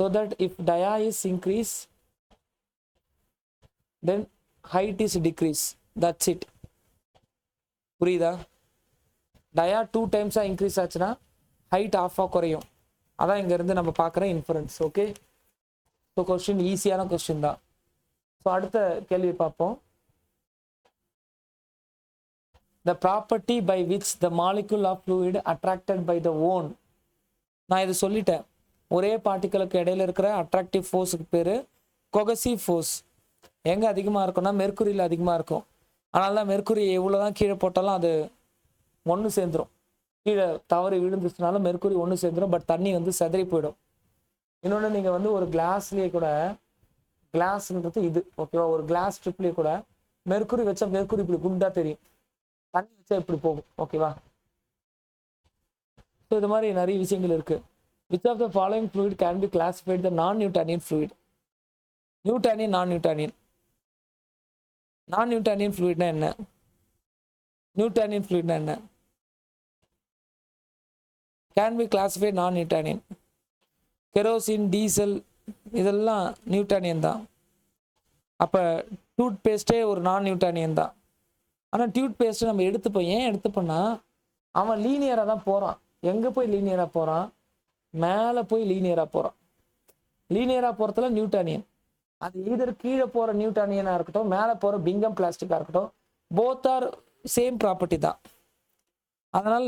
so that if dia is increase, then height is decrease. That's it. புரியுதா? டயா 2 times இன்க்ரீஸ் ஆச்சுன்னா ஹைட் ஆஃபாக குறையும். அதான் இங்கேருந்து நம்ம பார்க்குற இன்ஃபரன்ஸ். ஓகே, ஸோ கொஸ்டின் ஈஸியான கொஸ்டின் தான். ஸோ அடுத்த கேள்வி பார்ப்போம். The property by which the molecule of fluid attracted by the own. நான் இது சொல்லிட்டேன், ஒரே பார்ட்டிகளுக்கு இடையில இருக்கிற அட்ராக்டிவ் ஃபோர்ஸுக்கு பேர் கொகசிவ் ஃபோர்ஸ். எங்கே அதிகமாக இருக்கும்னா மெர்க்குரியில் அதிகமாக இருக்கும். அதனால தான் மெர்க்குரி எவ்வளோ தான் கீழே போட்டாலும் அது ஒன்று சேர்ந்துடும். கீழே தவறி விழுந்துச்சுனாலும் மெர்க்குரி ஒன்று சேர்ந்துடும், பட் தண்ணி வந்து செதறி போயிடும். இன்னொன்று, நீங்கள் வந்து ஒரு கிளாஸ்லேயே கூட, கிளாஸ்ன்றது இது ஓகேவா, ஒரு கிளாஸ் ஸ்ட்ரிப்லேயே கூட மெர்க்குரி வச்சா மெர்க்குரி இப்படி குண்டா தெரியும், தண்ணி வச்சா இப்படி போகும். ஓகேவா? ஸோ இது மாதிரி நிறைய விஷயங்கள் இருக்குது. Which of the following fluid can be classified the non Newtonian fluid? Newtonian, non Newtonian. Non Newtonian ஃப்ளூயிட்னா என்ன? நியூட்டானியன் ஃப்ளூயிட்னா என்ன? Can be classified non Newtonian. Kerosene, diesel இதெல்லாம் நியூட்டானியன் தான். அப்போ டூத் பேஸ்ட்டே ஒரு நான் நியூட்டானியன் தான். ஆனால் டியூட் பேஸ்ட்டு நம்ம எடுத்துப்போம். ஏன் எடுத்துப்போன்னா அவன் லீனியராக தான் போகிறான். எங்கே போய் லீனியராக போகிறான்? மேலே போய் லீனியராக போகிறான். லீனியராக போகிறதுல நியூட்டானியன். அது ஈதர் கீழே போகிற நியூட்டானியனாக இருக்கட்டும், மேலே போகிற பிங்கம் பிளாஸ்டிக்காக இருக்கட்டும், போத் ஆர் சேம் ப்ராப்பர்ட்டி தான். அதனால்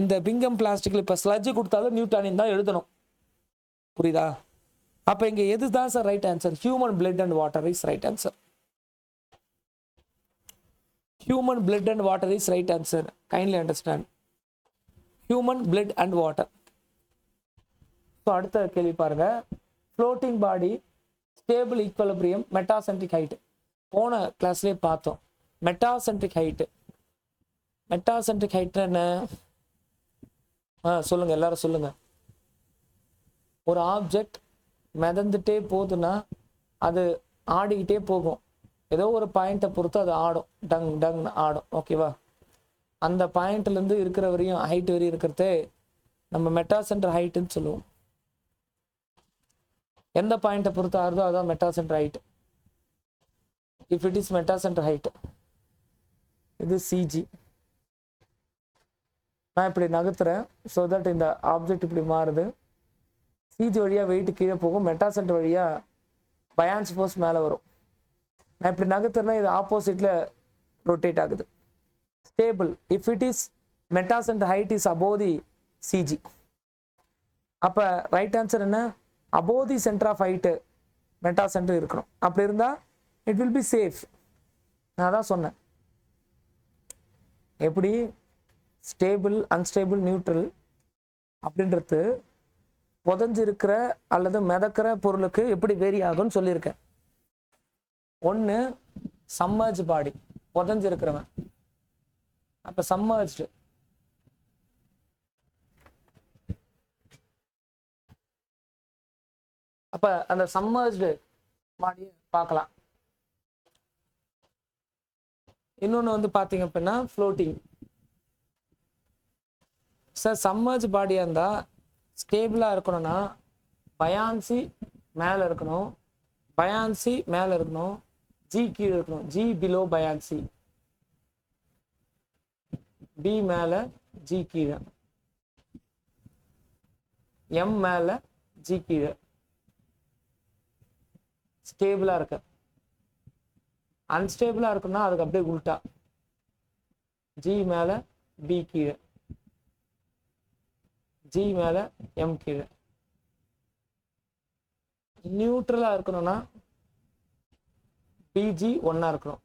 இந்த பிங்கம் பிளாஸ்டிக்கில் இப்போ ஸ்லட்ஜு கொடுத்தாலும் நியூட்டானியன் தான் எழுதணும். புரியுதா? அப்போ இங்கே எது தான் sir right answer? Human blood and water is right answer. Human blood and water is right answer. Kindly understand. Human blood and water. So அடுத்த கேள்வி பாருங்க. ஃப்ளோட்டிங் பாடி, ஸ்டேபிள் ஈக்குவலிபிரியம், மெட்டாசென்ட்ரிக் ஹைட். போன கிளாஸ்லேயே பார்த்தோம். மெட்டாசென்ட்ரிக் ஹைட்டு, மெட்டாசென்ட்ரிக் ஹைட்னா என்ன? சொல்லுங்க, எல்லாரும் சொல்லுங்க. ஒரு ஆப்ஜெக்ட் மிதந்துட்டே போகுதுன்னா அது ஆடிக்கிட்டே போகும். ஏதோ ஒரு பாயிண்ட்டை பொறுத்து அது ஆடும், டங் டங்னு ஆடும். ஓகேவா? அந்த பாயிண்ட்லேருந்து இருக்கிற வரையும் ஹைட் வரையும் இருக்கிறதே நம்ம மெட்டாசென்டர் ஹைட்டுன்னு சொல்லுவோம். எந்த பாயிண்ட்டை பொறுத்து ஆடுதோ அதான் metacentre height. If it is metacentre height, இது சிஜி. நான் இப்படி நகர்த்துறேன், ஸோ தட் இந்த ஆப்ஜெக்ட் இப்படி மாறுது. சிஜி வழியாக வெயிட் கீழே போகும், மெட்டாசென்டர் வழியாக பயான்சி ஃபோர்ஸ் மேலே வரும். நான் இப்படி நகர்த்துறேன்னா இது ஆப்போசிட்ல ரொட்டேட் ஆகுது. Stable if it is meta centre height is above the CG. அப்போ ரைட் ஆன்சர் என்ன? above the centre of height meta centre இருக்கணும். அப்படி இருந்தால் இட் வில் பி சேஃப். நான் தான் சொன்னேன் எப்படி ஸ்டேபிள், அன்ஸ்டேபிள், நியூட்ரல் அப்படின்றது புதஞ்சிருக்கிற அல்லது மிதக்கிற பொருளுக்கு எப்படி வேரி ஆகும்னு சொல்லியிருக்கேன். ஒன்று சம்மர்ஜ் பாடி, புதஞ்சிருக்கிறவன். அப்போ சம்மர்ஜ்டு அப்ப அந்த சம்மர்ஜ்டு பாடியை பார்க்கலாம். இன்னொன்று வந்து பார்த்தீங்க அப்படின்னா ஃப்ளோட்டிங். சார் சம்மர்ஜ் பாடியாக இருந்தால் ஸ்டேபிளாக இருக்கணும்னா பயான்சி மேலே இருக்கணும், பயான்சி மேலே இருக்கணும், ஜி கீழே இருக்கணும். ஜி பிலோ பயான்சி, பி மேலே, ஜி கீழே, எம் மேலே, ஜி கீழே. ஸ்டேபிளா இருக்க. அன்ஸ்டேபிளா இருக்குன்னா அதுக்கு அப்படியே உல்டா, ஜி மேல, பி கீழே, ஜி மேல, எம் கீழே. நியூட்ரலா இருக்கணும்னா பிஜி ஒன்னா இருக்கணும்,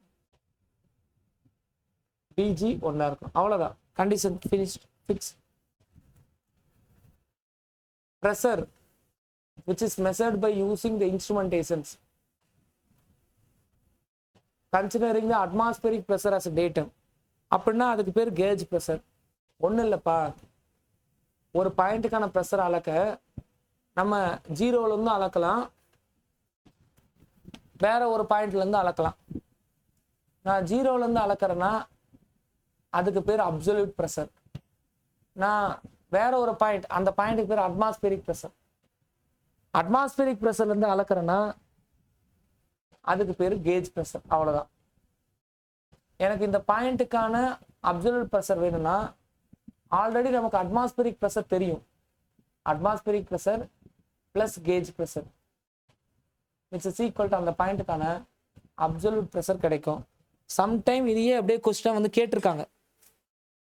பிஜி ஒன்னா இருக்கணும். அவ்வளவுதான், condition finished, fix. pressure which is measured by using the instrumentations considering the atmospheric pressure as a datum. அப்படின்னா அதுக்கு பேர் கேஜ் ப்ரெஷர். ஒன்றும் இல்லைப்பா, ஒரு பாயிண்ட்டுக்கான ப்ரெஷர் அளக்க நம்ம 0லேருந்து அளக்கலாம், வேற ஒரு பாயிண்ட்லேருந்து அளக்கலாம். நான் 0லேருந்து அளக்கிறேன்னா அதுக்கு பேர் அப்சல்யூட் ப்ரெஷர். நான் வேற ஒரு பாயிண்ட், அந்த பாயிண்ட்டுக்கு பேர் அட்மாஸ்பியரிக் ப்ரெஷர். அட்மாஸ்பியரிக் ப்ரெஷர்லேருந்து அளக்கிறேன்னா அதுக்கு பேர் கேஜ் ப்ரெஷர். அவ்வளோதான். எனக்கு இந்த பாயிண்ட்டுக்கான அப்சல்யூட் ப்ரெஷர் வேணும்னா ஆல்ரெடி நமக்கு அட்மாஸ்பியரிக் ப்ரெஷர் தெரியும். Atmospheric pressure plus gauge pressure which is equal to அந்த பாயிண்ட்டுக்கான அப்சல்யூட் ப்ரெஷர் கிடைக்கும். சம்டைம் இதையே அப்படியே கொஸ்டின் வந்து கேட்டிருக்காங்க,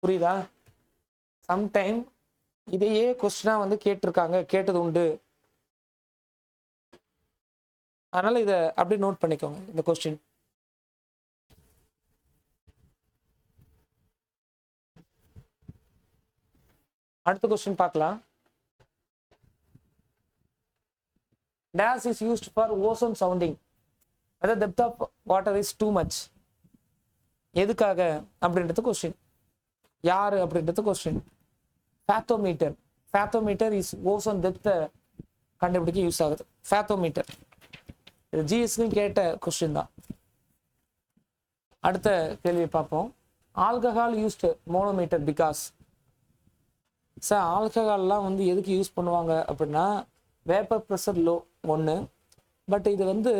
புரியுதா? சம்டைம் இதையே கொஸ்டினா வந்து கேட்டிருக்காங்க, கேட்டது உண்டு. அதனால இதை அப்படியே நோட் பண்ணிக்கோங்க இந்த கொஸ்டின். அடுத்த கொஸ்டின் பார்க்கலாம். Dash is used for ozone sounding whether depth of water is too much. எதுக்காக அப்படின்றது கொஸ்டின். யாரு அப்படின்றது question. Fathometer. Fathometer is ocean டெப்த்தை கண்டுபிடிக்க யூஸ் ஆகுது. ஃபேத்தோமீட்டர் இது ஜிஎஸ்க்கும் கேட்ட கொஸ்டின் தான். அடுத்த கேள்வியை பார்ப்போம். Alcohol used manometer because. Sir ஆல்கஹால்லாம் வந்து எதுக்கு யூஸ் பண்ணுவாங்க அப்படின்னா வேப்பர் ப்ரெஷர் லோ ஒன்று. பட் இது வந்து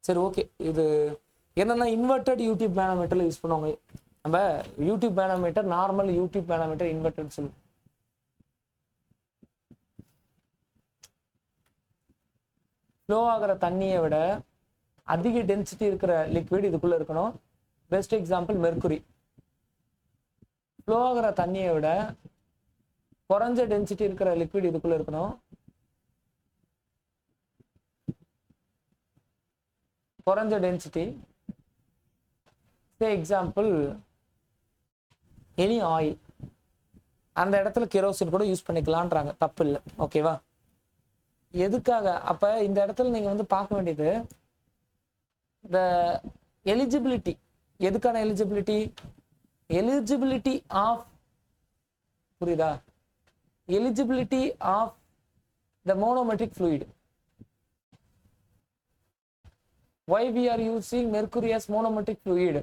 சரி ஓகே, இது என்னன்னா இன்வெர்டட் யூடியூப் மேனோமீட்டர்ல யூஸ் பண்ணுவாங்க. நம்ம YouTube manometer normal, YouTube manometer inverted சொல்லுவோம். ஃப்ளோ ஆகிற தண்ணியை விட அதிக டென்சிட்டி இருக்கிற லிக்விட் இதுக்குள்ள இருக்கணும். Best example mercury. ஃப்ளோ ஆகிற தண்ணியை விட குறைஞ்ச டென்சிட்டி இருக்கிற லிக்விட் இதுக்குள்ள இருக்கணும். குறைஞ்ச டென்சிட்டி எக்ஸாம்பிள் எனி ஆயில். அந்த இடத்துல கெரோசின் கூட யூஸ் பண்ணிக்கலான்றாங்க, தப்பு இல்லை, ஓகேவா? எதுக்காக அப்ப இந்த இடத்துல நீங்க வந்து பார்க்க வேண்டியது இந்த எலிஜிபிலிட்டி. எதுக்கான எலிஜிபிலிட்டி? எலிஜிபிலிட்டி ஆஃப், புரியுதா? Eligibility of the manometric fluid. Why we are using mercury as monometric fluid?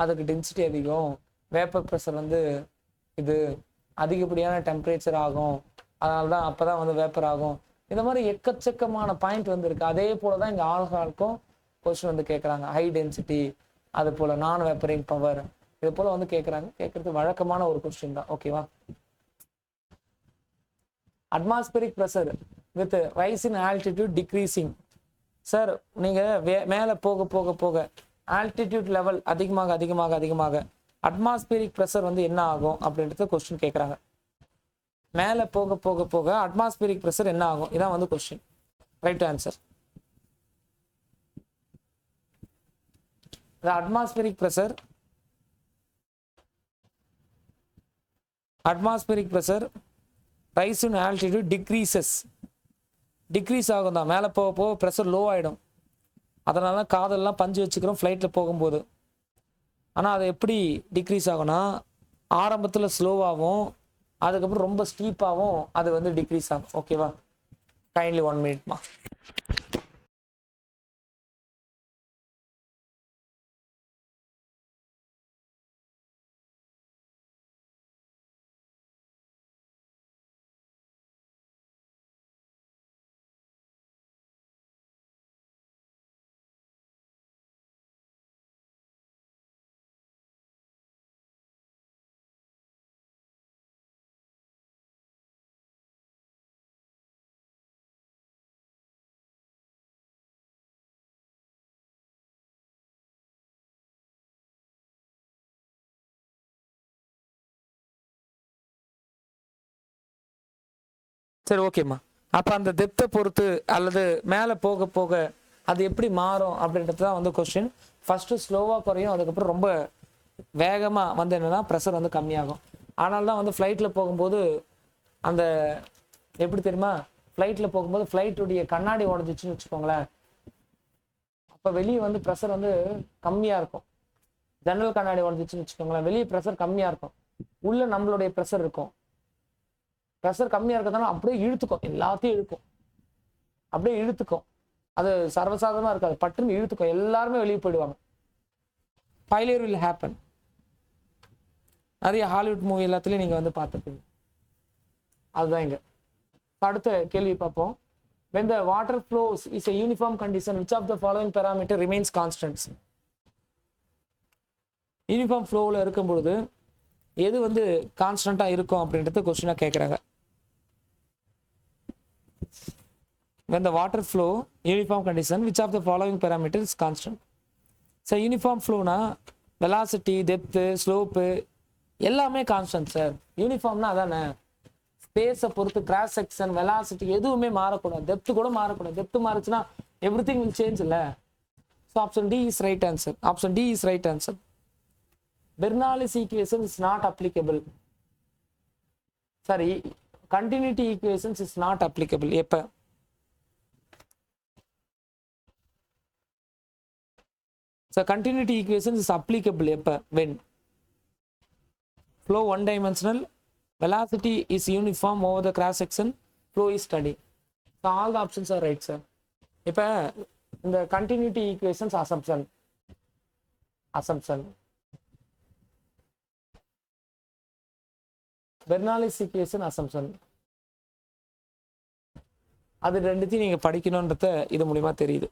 அதுக்கு டென்சிட்டி அதிகம், வேப்பர் ப்ரெஷர் வந்து இது அதிகப்படியான டெம்பரேச்சர் ஆகும், அதனால தான் அப்பதான் வந்து வேப்பர் ஆகும். இந்த மாதிரி எக்கச்சக்கமான பாயிண்ட் வந்து இருக்கு. அதே போலதான் இங்க ஆல்கஹாலுக்கும் கொஸ்டின் வந்து கேட்கறாங்க. ஹை டென்சிட்டி, அது போல நான் வேப்பரிங் பவர், இது போல வந்து கேட்கறாங்க. கேட்கறது வழக்கமான ஒரு கொஸ்டின் தான், ஓகேவா? Atmospheric pressure with rice in altitude decreasing. Sir நீங்கள் மேலே போக போக போக ஆல்டிடியூட் லெவல் அதிகமாக அதிகமாக அதிகமாக அட்மாஸ்பியரிக் ப்ரெஷர் வந்து என்ன ஆகும் அப்படின்றது கொஸ்டின் கேட்குறாங்க. மேலே போக போக போக அட்மாஸ்பியரிக் ப்ரெஷர் என்ன ஆகும், இதான் வந்து question. Right answer. The atmospheric pressure rise in altitude decrease ஆகும் தான். மேலே போக போக ப்ரெஷர் லோ ஆகிடும். அதனால காதெல்லாம் பஞ்சு வச்சுக்கிறோம் ஃப்ளைட்டில் போகும்போது. ஆனால் அது எப்படி டிக்ரீஸ் ஆகும்னா ஆரம்பத்தில் ஸ்லோவாகவும் அதுக்கப்புறம் ரொம்ப ஸ்டீப்பாகவும் அது வந்து டிக்ரீஸ் ஆகும். ஓகேவா? Kindly 1 minute. சரி, ஓகேம்மா. அப்போ அந்த டெப்த்தை பொறுத்து அல்லது மேலே போக போக அது எப்படி மாறும் அப்படின்றது தான் வந்து கொஸ்டின். ஃபஸ்ட்டு ஸ்லோவாக குறையும், அதுக்கப்புறம் ரொம்ப வேகமாக வந்து என்னென்னா ப்ரெஷர் வந்து கம்மியாகும். ஆனால் தான் வந்து ஃப்ளைட்டில் போகும்போது அந்த எப்படி தெரியுமா, ஃப்ளைட்டில் போகும்போது ஃப்ளைட்டுடைய கண்ணாடி உடஞ்சிச்சுன்னு வச்சுக்கோங்களேன், அப்போ வெளியே வந்து ப்ரெஷர் வந்து கம்மியாக இருக்கும். ஜன்னல் கண்ணாடி உடஞ்சிச்சுன்னு வச்சுக்கோங்களேன், வெளியே ப்ரெஷர் கம்மியாக இருக்கும், உள்ளே நம்மளுடைய ப்ரெஷர் இருக்கும். ப்ரெஷர் கம்மியாக இருக்கிறதுனால அப்படியே இழுத்துக்கும், எல்லாத்தையும் இழுக்கும், அப்படியே இழுத்துக்கும். அது சர்வசாதாரணமாக இருக்காது, பட்டுன்னு இழுத்துக்கும், எல்லாருமே வெளியே போயிடுவாங்க. Failure will happen. நிறைய ஹாலிவுட் மூவி எல்லாத்துலேயும் நீங்கள் வந்து பார்த்துருப்பீங்க. அதுதான் இங்கே. அடுத்த கேள்வி பார்ப்போம். when the water flows is a uniform condition, which of the following parameter remains constant? Uniform ஃப்ளோவில் இருக்கும் பொழுது எது வந்து கான்ஸ்டண்ட்டாக இருக்கும் அப்படின்றது கொஸ்டினாக கேட்குறாங்க. when the water flow uniform condition, which of the following parameter is constant? Sir uniform ஃப்ளோனா வெலாசிட்டி, டெப்த்து, ஸ்லோப்பு எல்லாமே கான்ஸ்டன்ட் சார். யூனிஃபார்ம்னா அதானே, ஸ்பேஸை பொறுத்து கிராஸ் செக்ஷன், வெலாசிட்டி எதுவுமே மாறக்கூடாது, டெப்த்து கூட மாறக்கூடாது. டெப்த்து மாறுச்சுன்னா எவ்ரி திங் வில் சேஞ்ச் இல்லை. So option D is right answer. Option D is right answer. Bernoulli's equation is not applicable. Sorry, continuity equations is not applicable. எப்போ? So continuity equation is applicable when flow one dimensional, velocity is uniform over the cross section, flow is steady. So all the options are right, sir. இப்போ இந்த continuity equations assumption பெர்னாலிஸ் equation assumption, அது ரெண்டுத்தையும் நீங்க படிக்கணும்ன்றத இது மூலமா தெரியுது.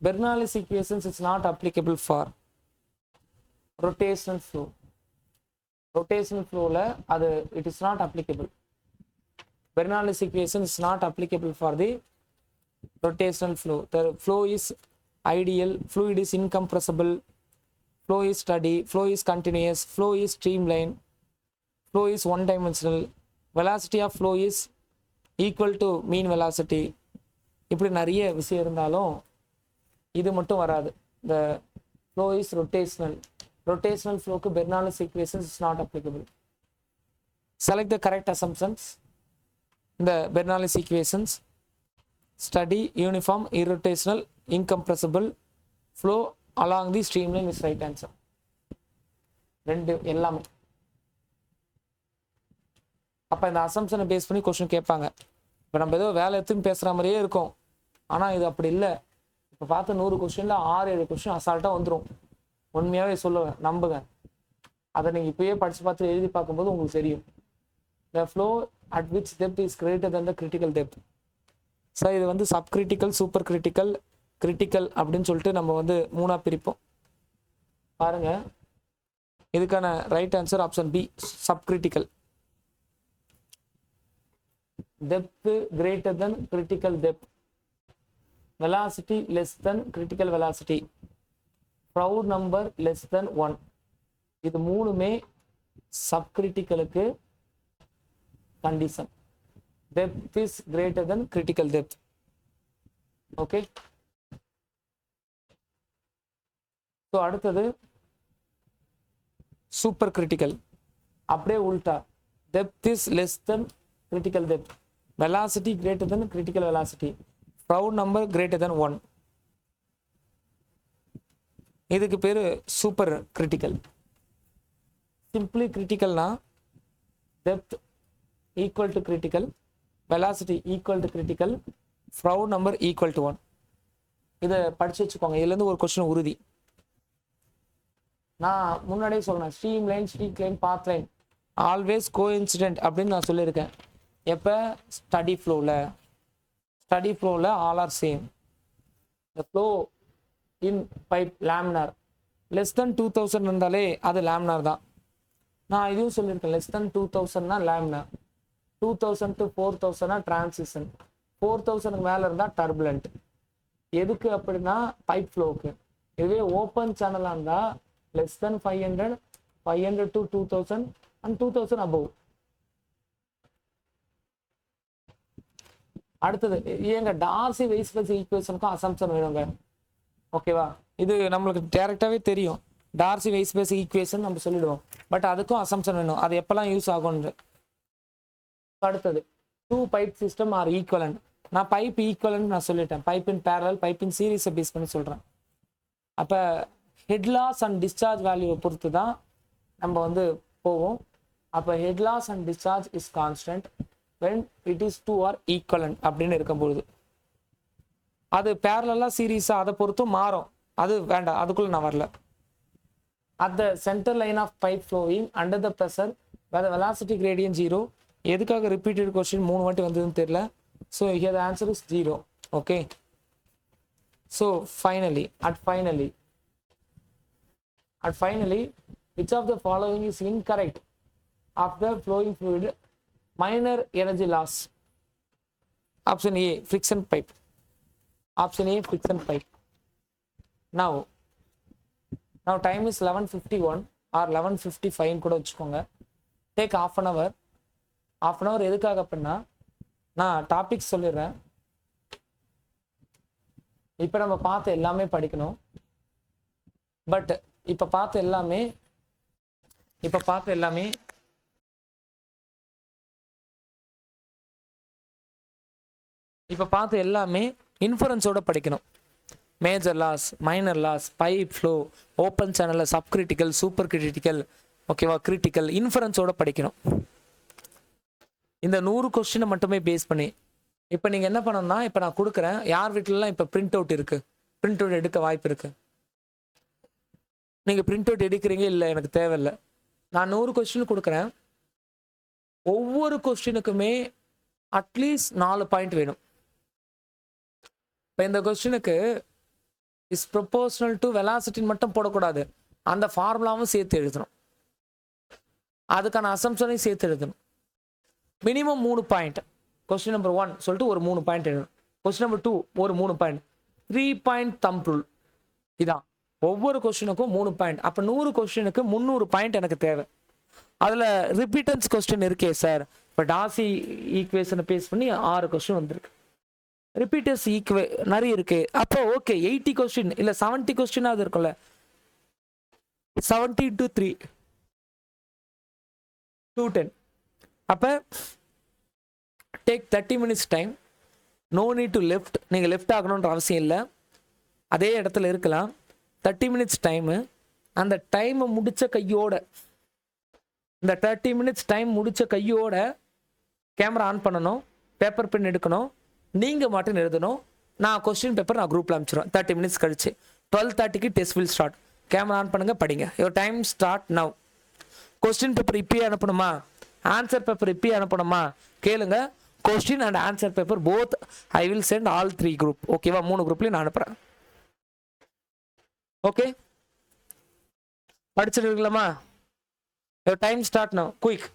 Bernoulli's equations is not applicable for rotational flow. Rotational flow la adu it is not applicable. Bernoulli's equation is not applicable for the rotational flow. The flow is ideal, fluid is incompressible, flow is steady, flow is continuous, flow is streamlined, flow is one dimensional, velocity of flow is equal to mean velocity. இப்படி நிறைய விஷயம் இருந்தாலும் இது மட்டும் வராது. The flow is rotational. Rotational flow க்கு Bernoulli's equations is not applicable. Select the correct assumptions. The Bernoulli's equations: steady, uniform, irrotational, incompressible, flow along the streamline is right answer. ரெண்டு எல்லாமே. அப்போ இந்த அசம்ஷனை பேஸ் பண்ணி கொஸ்டின் கேட்பாங்க. இப்போ நம்ம ஏதோ வேலை எடுத்துன்னு பேசுகிற மாதிரியே இருக்கும், ஆனால் இது அப்படி இல்லை. இப்போ பார்த்து 100 கொஸ்டின்ல 6-7 கொஸ்டின் அசால்ட்டாக வந்துடும். உண்மையாகவே சொல்லுவேன், நம்புங்க. அதை நீங்கள் இப்போயே படித்து பார்த்து எழுதி பார்க்கும்போது உங்களுக்கு தெரியும். The flow at which depth is greater than the critical depth. So இது வந்து sub critical, super critical, critical அப்படின்னு சொல்லிட்டு நம்ம வந்து 3ஆக பிரிப்போம். பாருங்க, இதுக்கான right answer option B, sub critical. depth greater than critical depth, velocity less than critical velocity, Froude number less than 1. இது மூணுமே சப்கிரிட்டிக்கலுக்கு condition. Depth is greater than critical depth. Okay, so அடுத்தது சூப்பர் கிரிட்டிக்கல். அப்படியே உல்டா, depth is less than critical depth, velocity greater than critical velocity, Froude number greater than 1. இதுக்கு பேரு சூப்பர் கிரிட்டிக்கல். சிம்பிளி கிரிட்டிக்கல்னா depth equal to critical, velocity equal to critical, Froude number equal to 1. இதை படிச்சு வச்சுக்கோங்க. இதுலேருந்து ஒரு கொஸ்டின் உறுதி. நான் முன்னாடியே சொல்றேன், stream line, streak line, path line always coincident அப்படின்னு நான் சொல்லியிருக்கேன். எப்போ ஸ்டடி ஃப்ளோவில் all are same. The flow in pipe laminar less than 2000 இருந்தாலே அது லேமினார் தான். நான் இதுவும் சொல்லியிருக்கேன், லெஸ் தென் 2000னா லேமினார், 2000 to 4000னா டிரான்சிஷன், 4000க்கு மேலே இருந்தால் டர்புலண்ட். எதுக்கு அப்படின்னா பைப் ஃப்ளோவுக்கு. இதுவே ஓப்பன் சேனலாக இருந்தால் less than 500, 500 to 2000 and 2000 above. அடுத்தது ஏங்க டார்சி வெய்ஸ்பெஸ் ஈக்குவேஷனுக்கும் அசம்ப்ஷன் வேணுங்க. ஓகேவா, இது நம்மளுக்கு டைரக்டாவே தெரியும். டார்சி வெய்ஸ்பெஸ் ஈக்குவேஷன் நம்ம சொல்லிடுவோம், பட் அதுக்கும் அசம்ப்ஷன் வேணும். அது எப்பெல்லாம் யூஸ் ஆகும்னு. அடுத்தது 2 பைப் சிஸ்டம் ஆர் ஈக்குவலன்ட். நான் பைப் ஈக்குவலன்ட் நான் சொல்லிட்டேன். Pipe in parallel, pipe in சீரீஸை பேஸ் பண்ணி சொல்றேன். அப்போ ஹெட் லாஸ் அண்ட் டிஸ்சார்ஜ் வேல்யூவை பொறுத்து தான் நம்ம வந்து போவோம். அப்போ head loss and discharge is constant when it is 2 are equivalent அப்படின்னு இருக்கும்போது. அது பேரலா சீரீஸா அதை பொறுத்தும் மாறும். அது வேண்டாம், அதுக்குள்ள நான் வரல. at the center line of pipe flowing under the pressure where the velocity gradient 0. எதுக்காக ரிப்பீட்டட் கொஸ்டின் 3 வாட்டி வந்ததுன்னு தெரியல. So here the answer is 0. okay, so finally which of the following is incorrect of the flowing fluid minor energy loss? Option A, friction pipe. Option A, friction pipe. Now time is 11:51 or 11:55 கூட வச்சுக்கோங்க. take half an hour எதுக்காக அப்படின்னா நான் டாபிக் சொல்லிடுறேன். இப்போ நம்ம பார்த்து எல்லாமே படிக்கணும். பட் இப்போ பார்த்த எல்லாமே இன்ஃபரன்ஸோட படிக்கணும். Major loss, minor loss, pipe flow, open channel, sub critical, super critical, ஓகேவா, கிரிட்டிக்கல், இன்ஃபரன்ஸோட படிக்கணும். இந்த 100 கொஸ்டினை மட்டுமே பேஸ் பண்ணி இப்போ நீங்கள் என்ன பண்ணணும்னா, இப்போ நான் கொடுக்குறேன். யார் வீட்டிலலாம் இப்போ பிரிண்ட் அவுட் இருக்குது, பிரிண்ட் அவுட் எடுக்க வாய்ப்பு இருக்குது. நீங்கள் பிரிண்ட் அவுட் எடுக்கிறீங்க, இல்லை எனக்கு தேவையில்லை. நான் 100 கொஸ்டின் கொடுக்குறேன். ஒவ்வொரு கொஸ்டினுக்குமே அட்லீஸ்ட் 4 பாயிண்ட் வேணும். இப்போ இந்த கொஸ்டினுக்கு இஸ் ப்ரொபோர்ஷனல் டு வெலாசிட்டின்னு மட்டும் போடக்கூடாது, அந்த ஃபார்முலாவும் சேர்த்து எழுதணும், அதுக்கான அசம்ப்ஷனையும் சேர்த்து எழுதணும். Minimum 3 point. கொஸ்டின் நம்பர் 1 சொல்லிட்டு ஒரு 3 பாயிண்ட் எழுதணும். கொஸ்டின் நம்பர் 2 ஒரு 3 பாயிண்ட். 3 point thumb rule. இதான் ஒவ்வொரு கொஸ்டினுக்கும் 3 பாயிண்ட். அப்போ 100 கொஸ்டினுக்கு 300 பாயிண்ட் எனக்கு தேவை. அதில் ரிப்பீட்டன்ஸ் கொஸ்டின் இருக்கே சார். இப்போ டார்சி ஈக்குவேஷனை பேஸ் பண்ணி 6 கொஸ்டின் வந்திருக்கு. ரிப்பீட்டர்ஸ் நிறைய இருக்கு. அப்போ ஓகே, 80 கொஸ்டின் இல்லை 70 கொஸ்டினாவது இருக்கும்ல. 70 into 3 210. அப்போ take 30 minutes time. No need to left. நீங்கள் லெஃப்ட் ஆகணுன்ற அவசியம் இல்லை, அதே இடத்துல இருக்கலாம். 30 minutes டைமு. அந்த டைமை முடித்த கையோட, இந்த 30 minutes டைம் முடித்த கையோட கேமரா ஆன் பண்ணணும், பேப்பர் பென் எடுக்கணும், நீங்கள் மட்டும் எழுதணும். நான் கொஸ்டின் பேப்பர் நான் குரூப்பில் அனுப்பிச்சிடுவேன். 30 minutes கழிச்சு 12:30க்கு test will start. Camera on பண்ணுங்கள், படிங்க. Your time start now. Question paper இப்பயே அனுப்பணுமா, ஆன்சர் பேப்பர் இப்பயே அனுப்பணுமா கேளுங்க. Question and answer paper both I will send all 3 group. ஓகேவா, 3 குரூப்லையும் நான் அனுப்புகிறேன். ஓகே, படிச்சிருக்கலாமா? Time start now, quick.